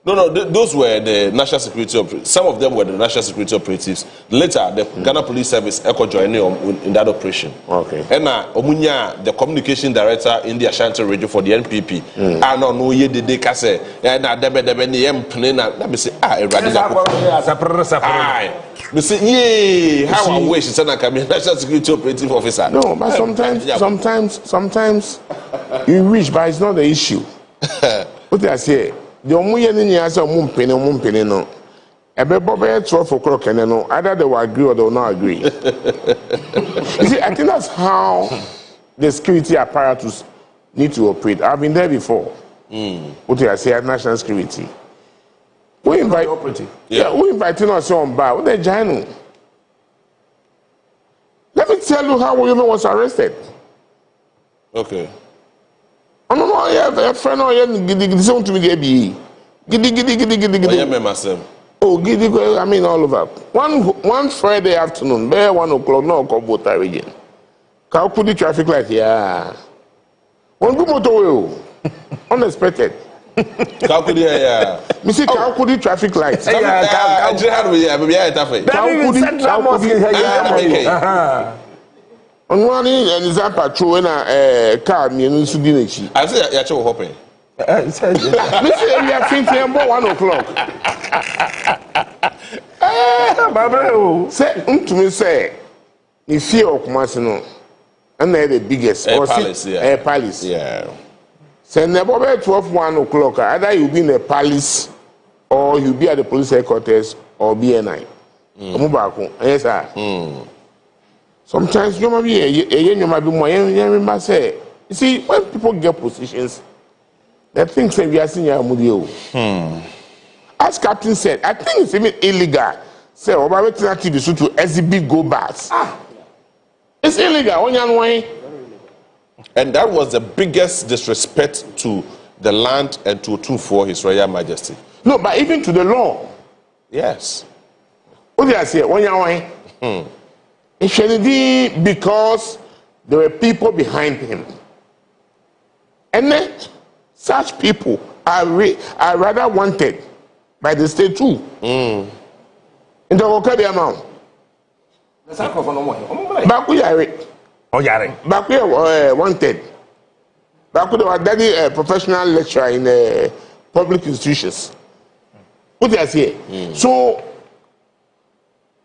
Speaker 7: No, those were the national security operatives. Some of them were the national security operatives. Later, the Ghana Police Service echo joined in that operation.
Speaker 9: Okay.
Speaker 7: And Omunya, the communication director in the Ashanti region for the NPP. I don't know ye did they say, and I debe ni emplena. Let me say, me say, yay, how I wish it's an national security operative officer.
Speaker 9: No, but sometimes you wish, but it's not the issue. What I say. The omuye ni asa omumpene no ebe bobe 12 o'clock and no either they will agree or they will not agree. You see, I think that's how the security apparatus need to operate. I've been there before. What I say at national security, we invite we inviting us on bar. What they join? Let me tell you how Women was arrested.
Speaker 7: Okay.
Speaker 9: I don't know. I have a friend who is going to be giddy. Oh, giddy. I mean, all over. One Friday afternoon, bare 1 o'clock, no Kobota region. Calculi traffic light, yeah. One good motorway, unexpected.
Speaker 7: Calculi, yeah.
Speaker 9: Missy Calculi traffic light. On one and is a patrol and a car, me and Sudinichi.
Speaker 7: I say, you're hoping.
Speaker 9: Listen, we are thinking about 1 o'clock. Say, to me, say, if you are Masino, and they're the biggest, or palace,
Speaker 7: yeah.
Speaker 9: Say, never by 1 o'clock, either you be in a palace or you be at the police headquarters or BNI. Yes, sir. Sometimes you might be more. You see, when people get positions, they think that we are senior Mudio. As Captain said, I think it's even illegal. Say, about TV so to SB go bars. It's illegal.
Speaker 7: And that was the biggest disrespect to the land and to Otumfo, His Royal Majesty.
Speaker 9: No, but even to the law.
Speaker 7: Yes.
Speaker 9: What did I say? It should be because there were people behind him. And then such people are rather wanted by the state too. In the Kocaine amount. Back we are wanted. Back we are daddy professional lecturer in public institutions. What did I say? So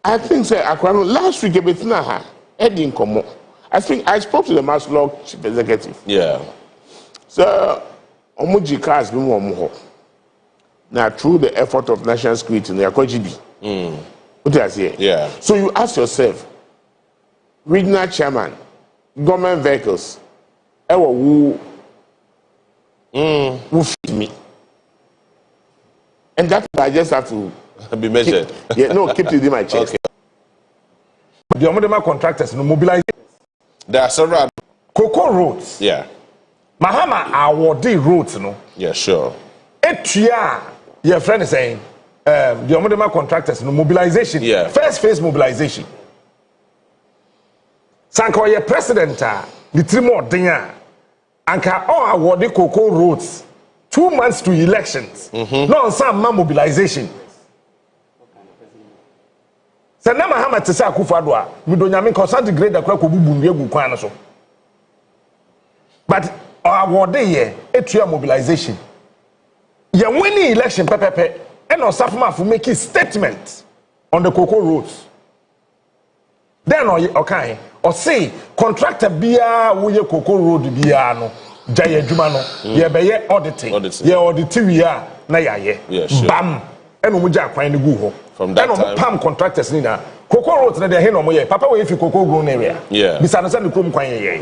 Speaker 9: I think last week Eddie Nkomo. I think I spoke to the Mass Law Chief Executive.
Speaker 7: Yeah.
Speaker 9: So Omuji cars be more. Now through the effort of national security, they are GB. What did I say?
Speaker 7: Yeah.
Speaker 9: So you ask yourself, regional chairman, government vehicles, who feed me? And that I just have to
Speaker 7: be measured.
Speaker 9: Keep it in my chest.
Speaker 7: Okay.
Speaker 8: The Omodema contractors no mobilize.
Speaker 7: There are several
Speaker 8: Cocoa roads.
Speaker 7: Yeah.
Speaker 8: Mahama awarded roads, no.
Speaker 7: Yeah, sure.
Speaker 8: Etia, your friend is saying, the Omodema contractors no mobilization.
Speaker 7: Yeah.
Speaker 8: First phase mobilization. sanka ye president the three more dinya anka all award cocoa roads 2 months to elections no some mobilization se na mahama te se akufado a we do nyame consent grade akwa ko bubu nwe gu kwan so but award ye etua mobilization ye winning election pepepe and osafuma for making statement on the cocoa roads then okay or say contractor bia wo ye cocoa road bia no jaye adwuma no ye be ye auditing ye audit wi a na yaye bam eno mu ja kwan ne gu ho from that time pam contractors ni na cocoa road na de he no mo ye papa we fi cocoa grown area bisa no say ne krom kwan ye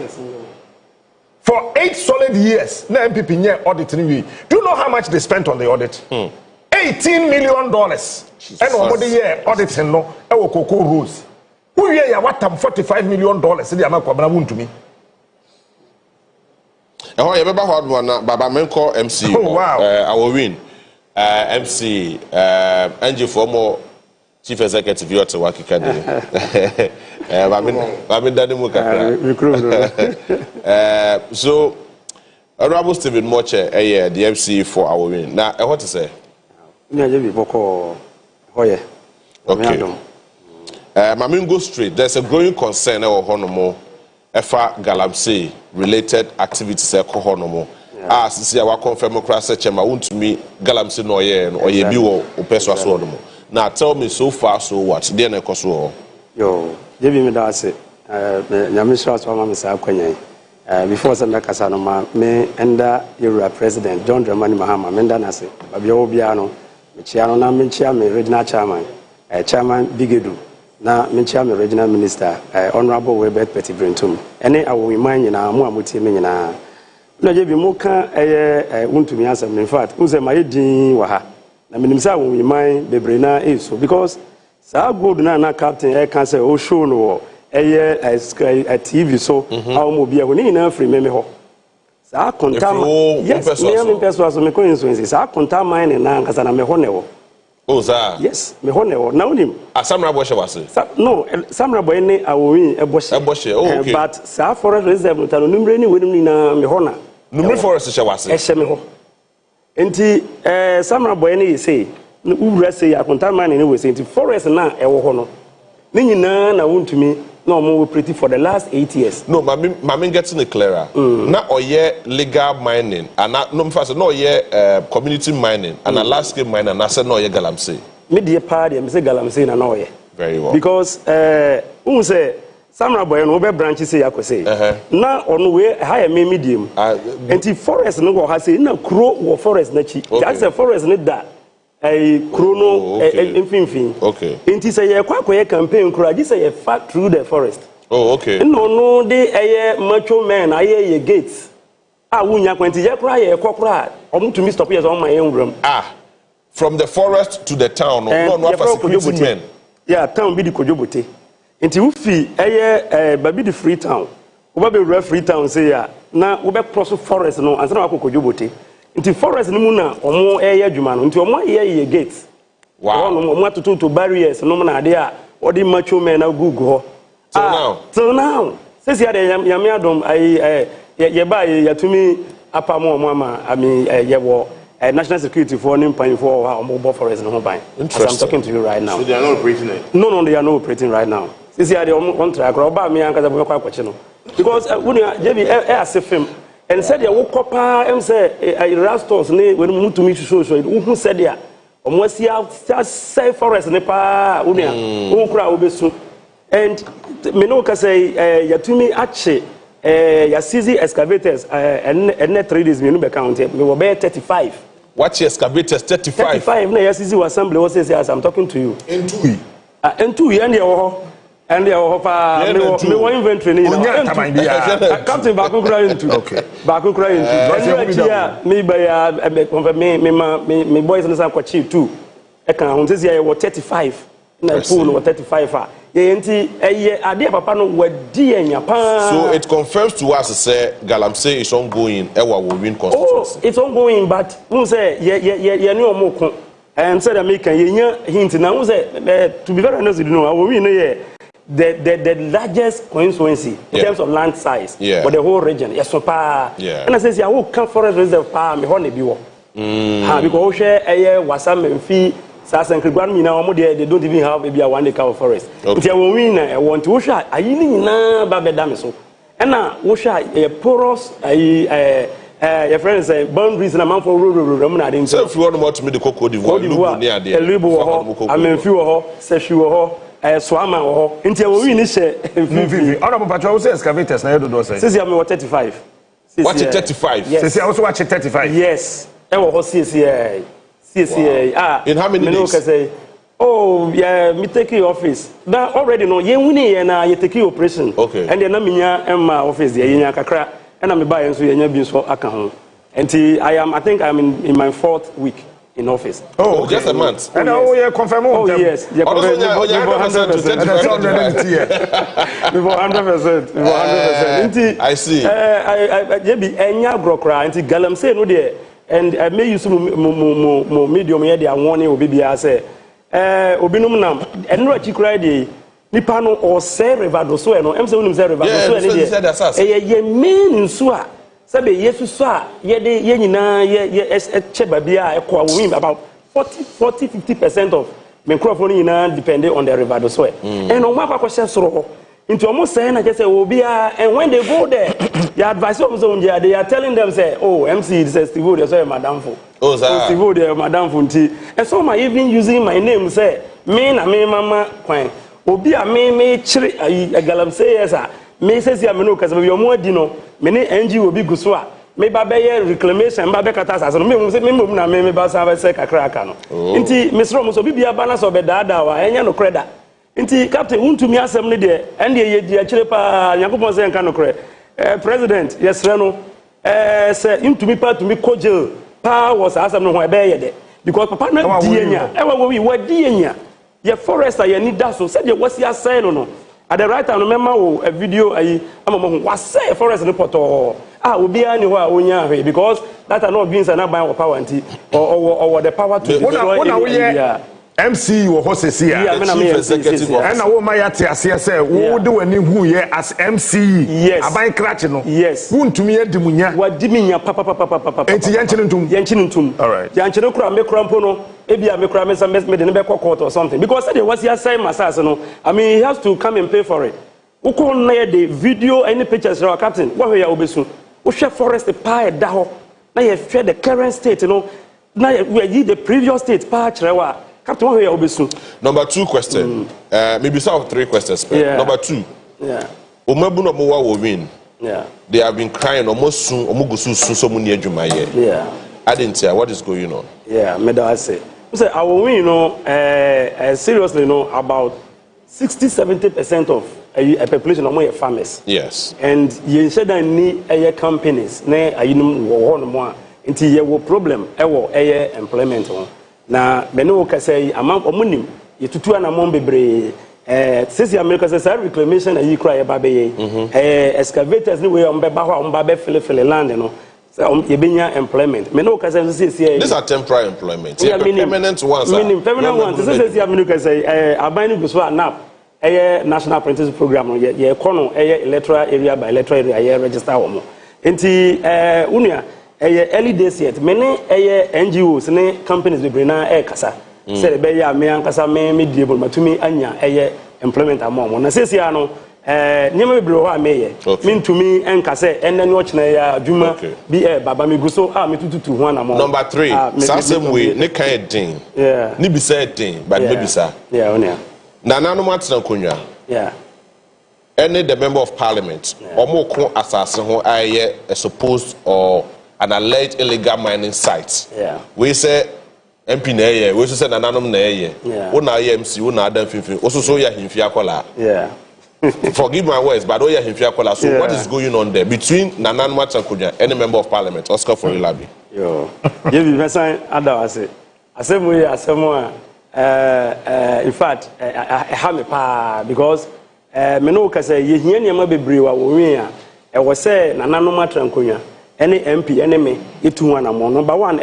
Speaker 8: for 8 solid years na MPP nye auditing wi do you know how much they spent on the audit $18 million and omo de ye auditing no e wo cocoa roads who ye ya watam $45 million dey amakwabana Wontumi
Speaker 7: oh ye beba hard na baba menko MC our win MC NG former chief executive yot wakika de bamin dani mu kakra so honorable Stephen Moche the MC for our win na what to say
Speaker 10: me aje bi boko hoye
Speaker 7: okay Mamin go straight. There's a growing concern over Honomo, Efa Galamsey related activities at Honomo. As see our confirm cross chema Wontumi Galamsey no ye or ye biwo opeswa so now tell me so far so what then e koso
Speaker 10: yo jebi me da se nyame so aso ma me sa kwanya before some kasa no ma me enda Yoruba president John Dramani Mahama me nda na se babia obia no me chia no na me chia me regional chairman chairman Bigedu na menchia me regional minister honorable Webet Petibrentum ene awo iman nyina mu amutie me nyina na je bi mu ka Wontumi asem in fact unse ma yedin wa ha na menimsa awo iman bebre na eso because sa good na captain can say o show no TV so awo mo bia ho ni na free me ho sa konta yes me person so me ko influence sa konta mine na nkasa na me ho ne wo oh sir yes me ho ne wo na onim
Speaker 7: asamra bo she wase
Speaker 10: no samra boy ne awowin
Speaker 7: eboshe okay
Speaker 10: but sa forest reserve no tano numre ni wenim ni na me ho na
Speaker 7: numre forest she wase
Speaker 10: she me ho enti samra boy ne say uwura say akonta man ne we say enti forest na ewo ho no ni nyina na Wontumi na omo operate for the last 8 years
Speaker 7: no mami getting it clearer na oye legal mining and no mfase no oye community mining and a large scale mining na say no oye Galamsey
Speaker 10: me dey part me say Galamsey na oye
Speaker 7: very well
Speaker 10: because who say samra boy no be branch say yakose na onu we high medium enti forest no go ha say na kro wo forest na chi that's a forest ne da chrono infin
Speaker 7: okay
Speaker 10: enti say ye kwakoye campaign kro agi say ye fat through the forest
Speaker 7: okay
Speaker 10: no de macho men aye ye gates wunya kwenti ye kra ye kokra Otumfo stop yes on my enwram
Speaker 7: from the forest to the town no facility men
Speaker 10: town bi di Kojobote enti wo fi babi di free town wo ba be free town say ya na wo be cross forest no ansa na Kojobote nti forest ni mu na omo adwuma no nti omo ye gate wow omo atoto to barriers no na ade a odi macho men na gugu ho till now sisi ade yame adom ye ba yatumi apamo omo ama ami ye wo national security for nimpan for omo forest no ban as I'm talking to you right now
Speaker 7: so they are not operating it
Speaker 10: no they are not operating right now sisi ade omo contract oba me anka za kwa kwache no because when you jebi asefem and said ya wokopa em say rastors ne when Wontumi show who said ya omosia say forest ne pa unia unkura obesu and me no ka say yatumi ache ya CZ excavators and 3 days me no be count me wo be 35
Speaker 7: what excavators 35
Speaker 10: na ya CZ assembly was say as I'm talking to you N2 and ya and they are me one inventory ni captain back crying to okay back crying to me by me boys na say kwachi too e kan ho say ya 35 na pool 35 ye enti ade papa no wadi anya pa
Speaker 7: so it confirms to us say Galamsey is ongoing e wa win constituency
Speaker 10: it's ongoing but who say ye ni omoko and said American ye hint na who say to be very honest you know we know ye the largest constituency in terms of land size for the whole region. Yes, so pa. And I say, I will come forest reserve pa me honey biwo. Because share a wasam and fee. Sasan Krigwan now they don't even have maybe a 1 acre of forest. If you win, I want to share. I even na babe damiso. And now we share a porous your friends say boundaries na man for rural.
Speaker 7: So if you want more to me the Cocoine, near there.
Speaker 10: I mean few ho, seshu ho, swama ho. Until we win share.
Speaker 8: Honorable Patrol says excavators na do say.
Speaker 10: Since you are 35.
Speaker 7: Watch it 35.
Speaker 10: Yes.
Speaker 8: Since I also watch it 35.
Speaker 10: Yes. I was CCA.
Speaker 7: Wow. In how many days?
Speaker 10: Say, oh, yeah, me take your office. But already no, you winning and you take your operation.
Speaker 7: Okay.
Speaker 10: And then I'm in my office there, in kakra, and I'm buying so you beans for account. And I think I'm in my 4th week in office.
Speaker 7: Oh, okay. Just a month.
Speaker 8: And oh, yeah, confirm.
Speaker 10: Oh, yes. Yeah, 100%. 100%.
Speaker 7: I see.
Speaker 10: I be enya brokra anti galam say no there. And I may use more medium here. They are warning will be say, Obinum nam, and no chikra de Nipano or say Revado so no, I'm saying Revado so ye mean in Sua. Sabe, yes, sir, ye de yenina, ye chebabia, a qua win about 40-50% of microphone depending on the Revado so. And on my question, so. Into almost saying, I just say, oh, and when they go there, the advice of zone, they are telling them, say, oh, MC says, Steve, they say, Madame Fo.
Speaker 7: Oh,
Speaker 10: Steve, they are Madame Funti. And so, my even using my name, say, me, na me, mama, quine. Obia, me, chiri, a galam say, yes, sir. Me says, ya meno, because you're more dino, many NG will be guswa. Me babe reclamation, babe katas, and me, na me, basa, say, kakrakano. Inti, Miss Ramos, obia balance of a dada, and no credit. Inti Captain Wontumi assembly there and the actually pa Yakubon say kan okre president yes reno say Wontumi pa to me kojel pa was assembly ho e be ye because papa na dienya e wa we dienya ye forester ye need that so said ye was ya say no at the right time remember a video ayi amamo was say forest report obi ani ho a onya hwe because that are not being say na ban power anti or the power to destroy
Speaker 8: MC wo hosesi ya and na wo ma ya te ase say wo de wani hu ye as MC aban kratch no Wontumi edimunya
Speaker 10: wadiminya papa
Speaker 8: enti yanchine ntum
Speaker 10: all right yanchine kura me kura mpo no ebia me kura me some me de be court or something because there was ya say masas no I mean he has to come and pay for it uko na ye the video any pictures our captain what we ya obesu wo hwe forest pa da ho na ye hwe the current state no na we the previous state pa kirewa.
Speaker 7: Number 2 question. Maybe some 3 questions. Number 2.
Speaker 10: Yeah.
Speaker 7: Omabuno mowa will win.
Speaker 10: Yeah.
Speaker 7: They have been crying almost soon. Omugusu soon so many jumaye.
Speaker 10: Yeah.
Speaker 7: I didn't hear what is going on.
Speaker 10: Yeah, I say. I will win, seriously, about 60-70% of a population of farmers.
Speaker 7: Yes.
Speaker 10: And you said I need a companies. Ne, I know more. Until you have problem, employment. Na beno ka say amam omunim yetutu anamon bebre sisi America say reclamation ayi kra ye babe excavators ni we on beba ho on babe fele land no say ye benya employment beno ka say sisi
Speaker 7: these are temporary employment permanent ones
Speaker 10: permanent ones sisi America say aban ni go so anap national apprenticeship program no ye kono electoral area by electoral area ye register wo mo enti unua early days yet many NGOs ne companies be brina kasa say be ya me ankasa me diable matumi anya employment among na sesi ano nyema be bro ho ameye mintumi enkase enne no chena ya adwuma bi baba me guso me tututu ho na mo.
Speaker 7: Number 3 same way ne kan din ni bi say din but maybe sir
Speaker 10: onia
Speaker 7: na nanu matena konwa any the member of parliament omo ko asase ho aye supposed or an alleged illegal mining site. We say MP na eye, we say nananom na eye. Wo na MC, wo na adam finfin. Oso so ya himfia kola. Forgive my words, but ya himfia kola. So what is going on there between Nanan Machankunya, any member of parliament, Oscar Forilabi?
Speaker 10: Yo. You be person adawase. Asemo in fact, I have a pa because me no ka say ye hia niam bebre wa wo wi a e wo say Nananom Machankunya. Any MP, any me, it one among number 1,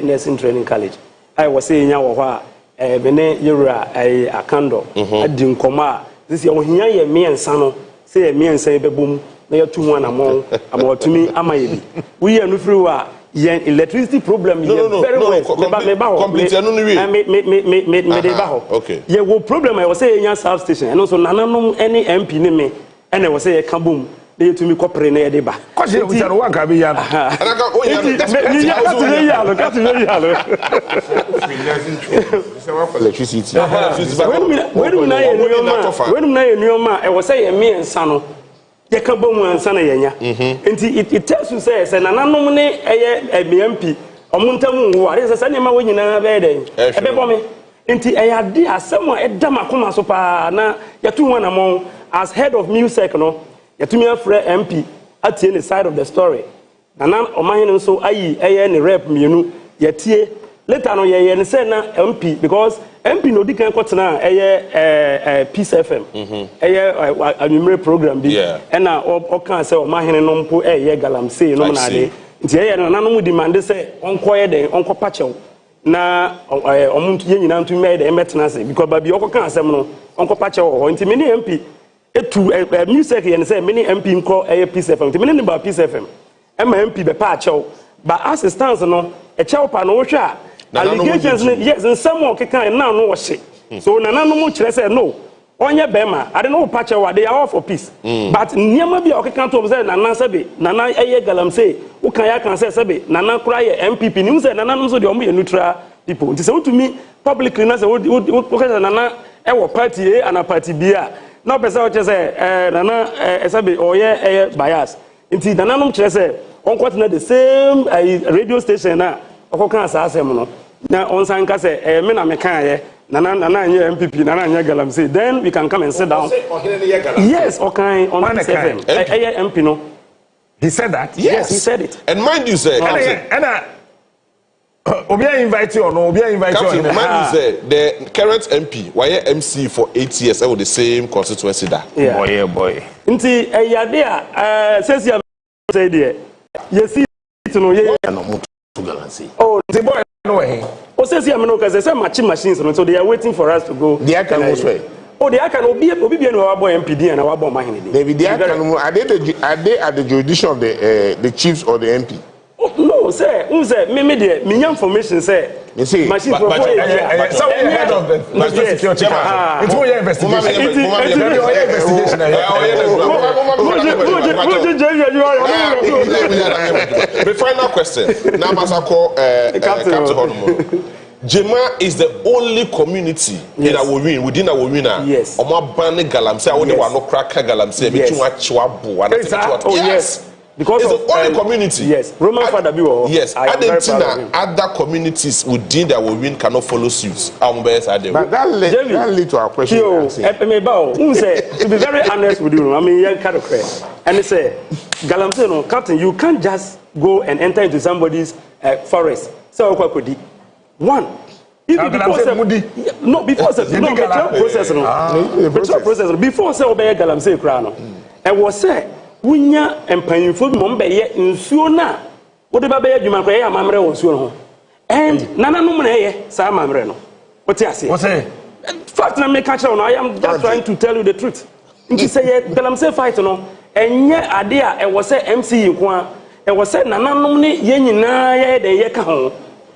Speaker 10: nursing training college. I was saying, Yawa, Bene Yura, a candle, a dinkoma, this year ohia ye me ensa no say me ensa be bom na ya tu ho anamon Wontumi amayebi we are no free wa yen electricity problem here very well okay yeah wo problem I was say yen substation and also nananom any MP ne me and I was say ka bom na yetumi kopre na yede ba
Speaker 8: ko je wo jaro wa ka be ya anaka o ya electricity
Speaker 10: when na ye nuoma I was say me ensa no ye ka bom ansa na yenya enti it tells you say nananom ne MP omuntam wo are say na ma wonyina be den ebe bom enti eyade asem a edam akoma so pa na yetu ho anamon as head of music no yetumi afre MP atie the side of the story nana omahene nso ayi ne rep mienu yetie later no ye ne say na MP because MP no di kan kotena Peace FM anumere program bi na o kan say omahene no mpo galamsey no na de nti nana no mu demand say onkoye den onko pachew na omuntu ye nyina ntu me de emetena say because ba bi okokan asem no onko pachew ho nti me ni MP etu music ye say me ni MP nko Peace FM nti me ni ba Peace FM MP be pachew ba assistance no chew pa no wo hwe a allegations yes and some more can now no wash so nana no mu kire say no onye bema I don't know patch wa they are all for peace but niam bi o kan to say nana sabe nana galamsey wo kan ya kan say sabe nana kura ye MPP ni say nana no so de omo ye neutral people nti say Wontumi publicly na say wo kan nana wo party A and party B a na person o say nana sabe o ye bias nti nana no kire say on kwatena the same radio station na okokan asasem no na onsan ka say me na me kan ye nana anya MPP nana anya galamsey then we can come and sit down yes okay on FM MP no
Speaker 8: he said that
Speaker 10: yes he said it
Speaker 7: and mind you say
Speaker 8: and obi invite you or no obi invite you
Speaker 7: mind you say the current MP why MC for 8 years with the same constituency that
Speaker 8: boy
Speaker 10: nti eyade a says you say there yes it no ye
Speaker 8: no to galamsey oh the boy no way
Speaker 10: o says you no cause say machines so they are waiting for us to go
Speaker 8: they can also
Speaker 10: oh they can obi bi no wa boy MPD and wa boy mahene
Speaker 9: maybe they can are they at the judicial the chiefs or the MP
Speaker 10: oh, no say me there me information say machines for
Speaker 8: so we head of the national security it's what your investigation
Speaker 7: the final question now masako Captain Jema is the only community in our within our winner.
Speaker 10: Yes.
Speaker 7: Omo ban galamsey I won't no crack galamsey be twa chiwabu and
Speaker 10: yes. Because
Speaker 7: it's the only community.
Speaker 10: Yes. Roman father be
Speaker 7: yes. Argentina other communities within their win cannot follow suit.
Speaker 9: But that lead to our question.
Speaker 10: To be very honest with you, I mean young kind of crazy. And they say galamsey no captain you can't just go and enter into somebody's forest. So kwakodi one before say obey galamsey kra no e was say wunya empanyimfo bi mo be ye nsuo na wo de ba be adwuma kra ye amamre wo nsuo no and nananom na ye sa amamre no what you say fact na me catch no I am just trying to tell you the truth nti say ye galamsey fight no enye ade a e was say MC nko a e was say nananom ne ye nyina ye de ye ka ho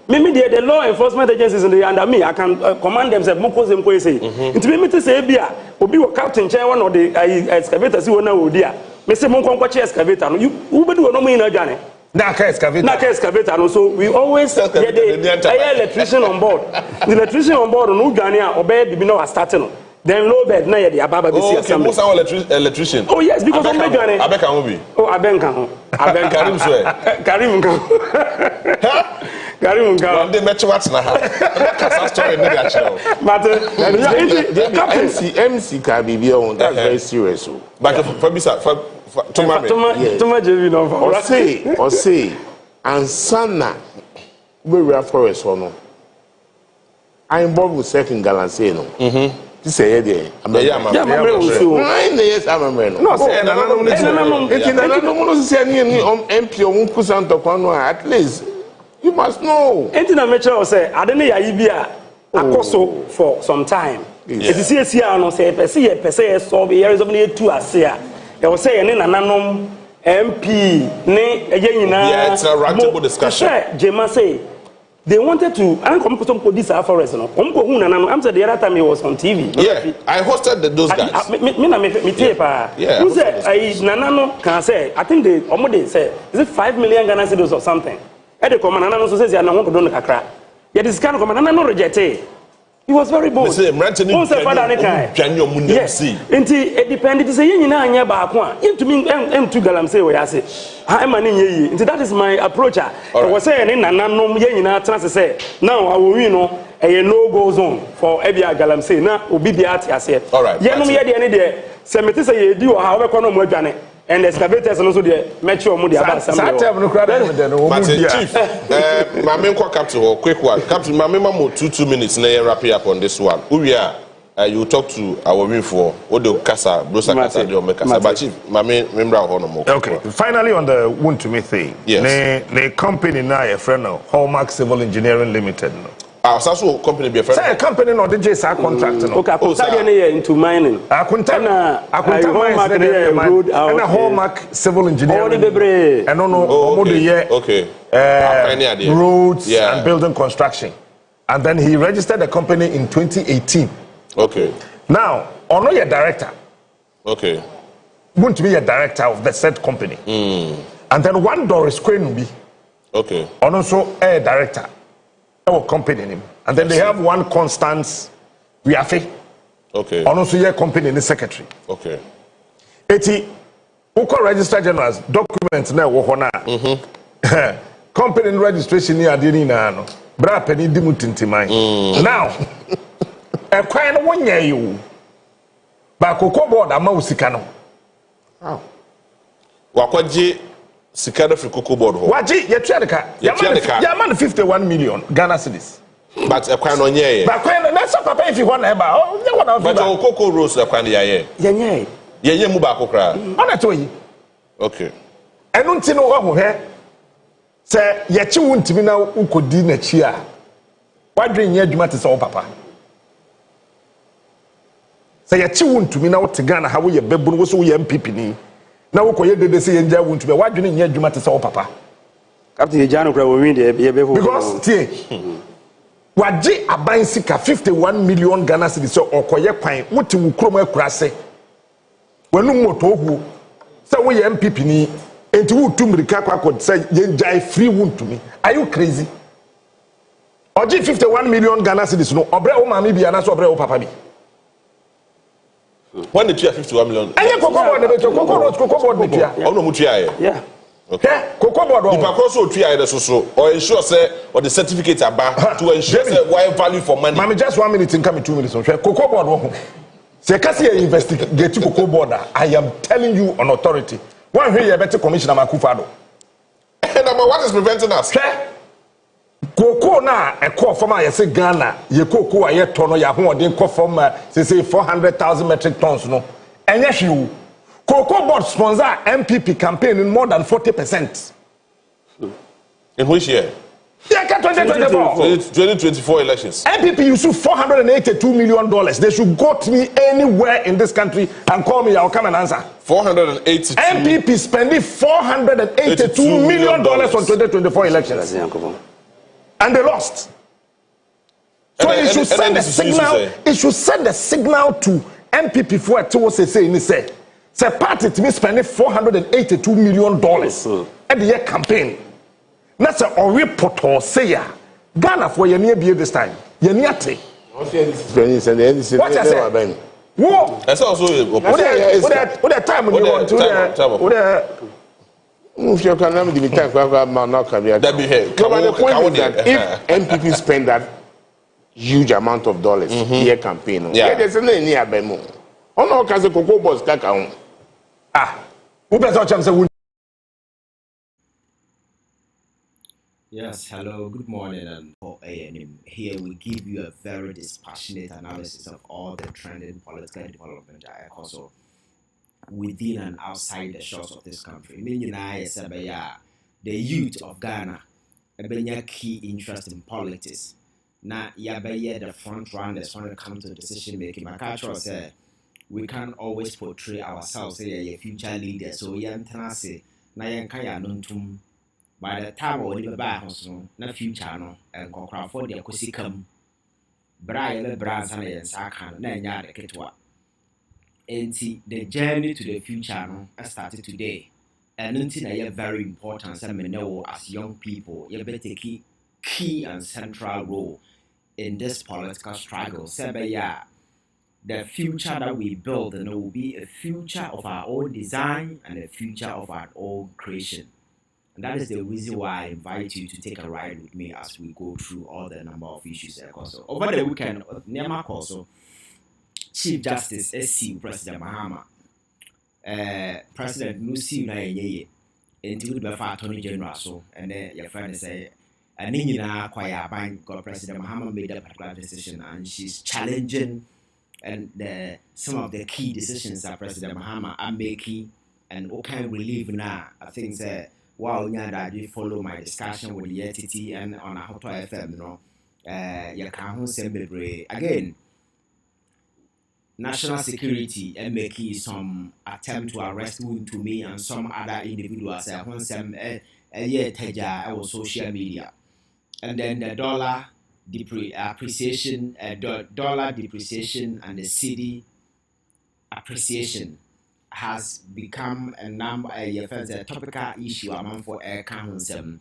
Speaker 10: Maybe the law enforcement agencies under me, I can command them. Say, "Moko them ko say." Into me to say, "Bia, obi wa captain chair one or the excavator see one now dia." Me say, "Moko kwa excavator." You be do no me na gane.
Speaker 8: Na excavator. No, so we always get the
Speaker 10: electrician on board. The electrician on board no gane a obey bibi no starting. Then low bed na ye the ababa be see assembly.
Speaker 7: Electrician.
Speaker 10: Oh yes, because on me gane.
Speaker 7: Abeka mo bi.
Speaker 10: Oh abenka ho. Abenka
Speaker 7: Karim so.
Speaker 10: Karim nka. Karim nka.
Speaker 7: One day met what na ha. Kasa story na ga chiro.
Speaker 10: But
Speaker 9: MC ka bibi on that's very serious.
Speaker 7: But for bisa for Toma
Speaker 10: JV no for.
Speaker 9: Or say ansana we forest no. I involved with second galamsey no. Say there. I'm no say MP at least you must know.
Speaker 10: Anything I mention say I don't know ya for some time. It is here no say per solve here somebody to asia. There was say any nananom MP ne
Speaker 7: yeah, it's a roundtable discussion.
Speaker 10: Jema say they wanted to and come to this forest no. I'm saying the other time he was on TV.
Speaker 7: Yeah, I hosted those guys.
Speaker 10: Me tape.
Speaker 7: Yeah.
Speaker 10: Who said Nanano can say I think they almost say is it 5 million Ghana cedis or something. And the command Nanano says you are not going to kakra. Yeah, this kind of command Nanano rejected. He was very bold. Yes. It depended to say you know anya ba ko a into me to galam say we ase. Ha ma ni ye yi. That is my approach. I was saying na nanom ye nyina trans say now I will win no a no go zone for ebia galam say na obi bia ate ase.
Speaker 7: All right.
Speaker 10: Ye no ye de ne de se mete say ye di o ha we ko no mo adwane. And the excavators also the metro mu the about some.
Speaker 7: Chief, my main captain, quick one. Captain, my memo 2 minutes. Now wrap up on this one. Who we are? You talk to our win for Odo Casa, Brosa Casa, Casa. But Chief, my main member of Honor.
Speaker 8: Okay. Finally, on the Wontumi thing.
Speaker 7: Yes.
Speaker 8: The company now a friend of Hallmark Civil Engineering Limited.
Speaker 7: Our also company be a friend.
Speaker 8: Say a company no the JSA contract no.
Speaker 10: Okay, Kocaine into mining.
Speaker 8: Akunta Hallmark road and a Hallmark Civil Engineering. And no
Speaker 7: okay.
Speaker 8: Roads and building construction. And then he registered the company in 2018.
Speaker 7: Okay.
Speaker 8: Now, Onua your director.
Speaker 7: Okay.
Speaker 8: Want to be a director of the said company. And then one Doris Kwenubi.
Speaker 7: Okay.
Speaker 8: And also a director. Our company name. And then they have one Constance Wiafe.
Speaker 7: Okay.
Speaker 8: And also your company in the secretary.
Speaker 7: Okay.
Speaker 8: Eti Uko Register General's documents na wo hona. Company registration ni adini na no. Bra pani di mutintimai. Now, e kwan no wonya you. Ba koko board ama usika no.
Speaker 7: Wakwaji Sikada for Cocoa Board.
Speaker 8: Waji, Yaman 51 million Ghana cedis.
Speaker 7: But a crown on ye.
Speaker 8: But when that's a papa if you want about,
Speaker 7: but our Cocoa Rose, a crown ye.
Speaker 10: Yay,
Speaker 7: Ye Mubako cry.
Speaker 8: On a toy.
Speaker 7: Okay.
Speaker 8: I don't know who here. Say, yet you won't be now who could dinner cheer. Why drink ye do matters all papa? Say, yet you won't be now to Ghana, how we a baby was so MPP. Now we dey say enja won to be why dwene nya adwuma te say papa
Speaker 10: Captain Jano kra we win dey be
Speaker 8: because tie waje aban sika 51 million Ghana cedis so okoye kwan wote wo krom akurase wanu moto hu say we MPP ni enti wo tumrika kwakọ say yenjai free Wontumi. Are you crazy? Oji 51 million Ghana cedis no obre wo mama bi ana so obre wo papa bi.
Speaker 7: When the 51 million.
Speaker 8: Anya Cocoa board
Speaker 7: Yeah.
Speaker 8: Okay. Cocoa board.
Speaker 7: If I also try so or ensure say or the certificate about to ensure say why value for money.
Speaker 8: Mami, just 1 minute in coming 2 minutes. Cocoa board. Say kasi investigate Cocoa board. I am telling you on authority. One here you better Commissioner Makufado.
Speaker 7: And what is preventing us?
Speaker 8: Cocoa na a call from I say Ghana, ye cocoa a yet tono ya who didn't call from say 400,000 metric tons no. And yes you Cocoa board sponsor MPP campaign in more than 40%.
Speaker 7: In which year?
Speaker 8: Yeah,
Speaker 7: 2024 elections.
Speaker 8: MPP use $482 million. They should go to me anywhere in this country and call me. I'll come and answer.
Speaker 7: 482.
Speaker 8: MPP spending $482 million on 2024 elections. And they lost. So it should send a signal. It should send a signal to MPP for it to say, party to be spending $482 million at the year campaign. That's a report or say Ghana for your near beer this time. Your near tea. What I say? Whoa!
Speaker 7: That's also
Speaker 8: what the time when you want to
Speaker 9: if you can have the time that be here. But the point is that if MPP spend that huge amount of dollars year campaign, there's no near Bemo. On all kinds of cocoa boards kaka.
Speaker 8: Who better chance would.
Speaker 11: Yes, hello, good morning, and for A&M. Here we give you a very dispassionate analysis of all the trending political development also within and outside the shores of this country. Meaning, the youth of Ghana, a key interest in politics. na yabaye the front runners when it comes to decision making. My culture say we can't always portray ourselves as a future leader. So say na yenkaya nuntum. By the time we live back on na future no and kokra for the kosikam. Braille brands and sakan na nya de ketwa. And the journey to the future no started today. And until I very important, some know as young people, you better take key and central role in this political struggle. The future that we build and it will be a future of our own design and a future of our own creation. And that is the reason why I invite you to take a ride with me as we go through all the number of issues. Also, over the weekend, Nemak also, Chief Justice SC President Mahama. President Nusi na yeye enti we be fa Attorney General so and then your friend say ani nyina kwaya ban God President Mahama made a particular decision and she's challenging and some of the key decisions that President Mahama are making and what kind of relief now. I think say wow that you follow my discussion with the entity and on a Hoto FM you can say bebre again. National security and making some attempt to arrest Wontumi and some other individuals on some social media. And then the dollar appreciation, dollar depreciation and the city appreciation has become a topical issue among for air council.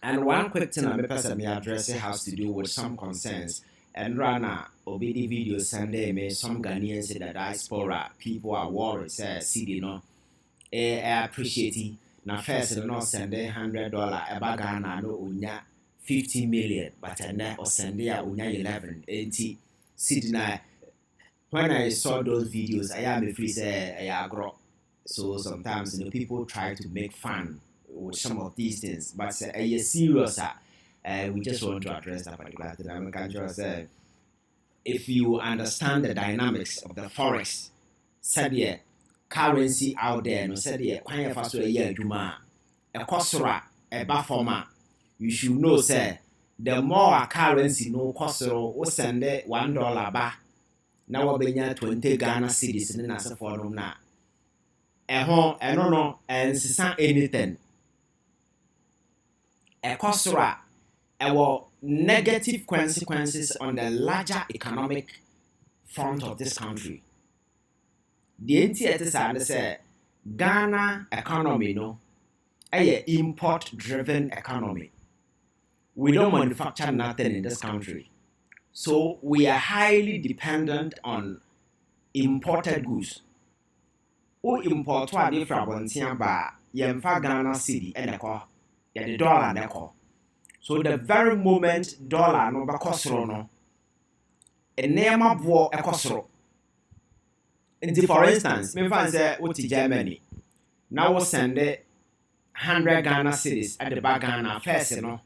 Speaker 11: And one quick thing I'm addressing has to do with some concerns. And Rana, obedi video Sunday, me some Ghanaians in the diaspora, people are worried, say, CD no, I appreciate it. Now first, no send $100, a Ghana no unya 50 million, but a net or send unya 11, 80. CD when I saw those videos, I am a free say I agro. So sometimes people try to make fun with some of these things, but say serious. We just want to address that particular thing. If you understand the dynamics of the forex, said the currency out there, no said the quite fast a year juma, a kosora, a bafoma, you should know, say the more a currency no kosoro, will send $1 ba. Now we benya 20 Ghana cedis in as a forum na. I don't know, and anything. A kosora. Our negative consequences on the larger economic front of this country. The NTS say Ghana economy a import-driven economy. We don't manufacture nothing in this country, so we are highly dependent on imported goods. Who import what they from Bontiaba, Yemfa Ghana city and the dollar and the call. So the very moment dollar no bakosro no, a name of war a kosro. For instance, me fan say oti Germany. Now we send 100 Ghana cedis at the back Ghana first no.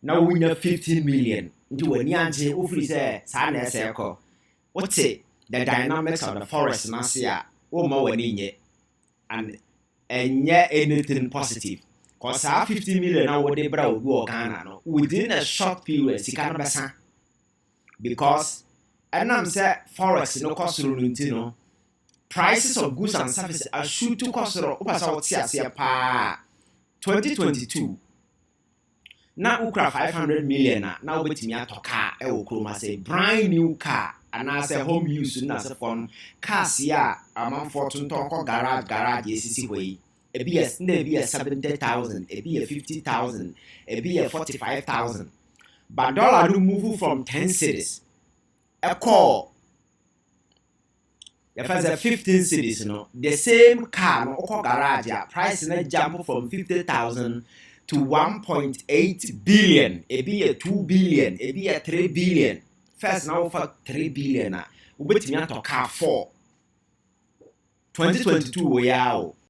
Speaker 11: Now we need 15 million. Into a nyanje ufri say sana circle. What's it? The dynamics of the forest nasia o mo wani and yet anything positive. Because 50 million now what they brought Ghana no within a short period because and I'm say forex no cost no prices of goods and services are shoot to cost 2022 now ukra 500 million now wait me to car e wo kroma say brand new car and I say home use na say from cars here amount for to garage ACC way. A be a 70,000, a be a 50,000, a be a 45,000. But dollar do move from 10 cities. A call. If I say 15 cities, the same car no garage price na jump from 50,000 to 1.8 billion. A be a 2 billion, a be a 3 billion. First now for 3 billion. We bet me to car 4. 2022 we are.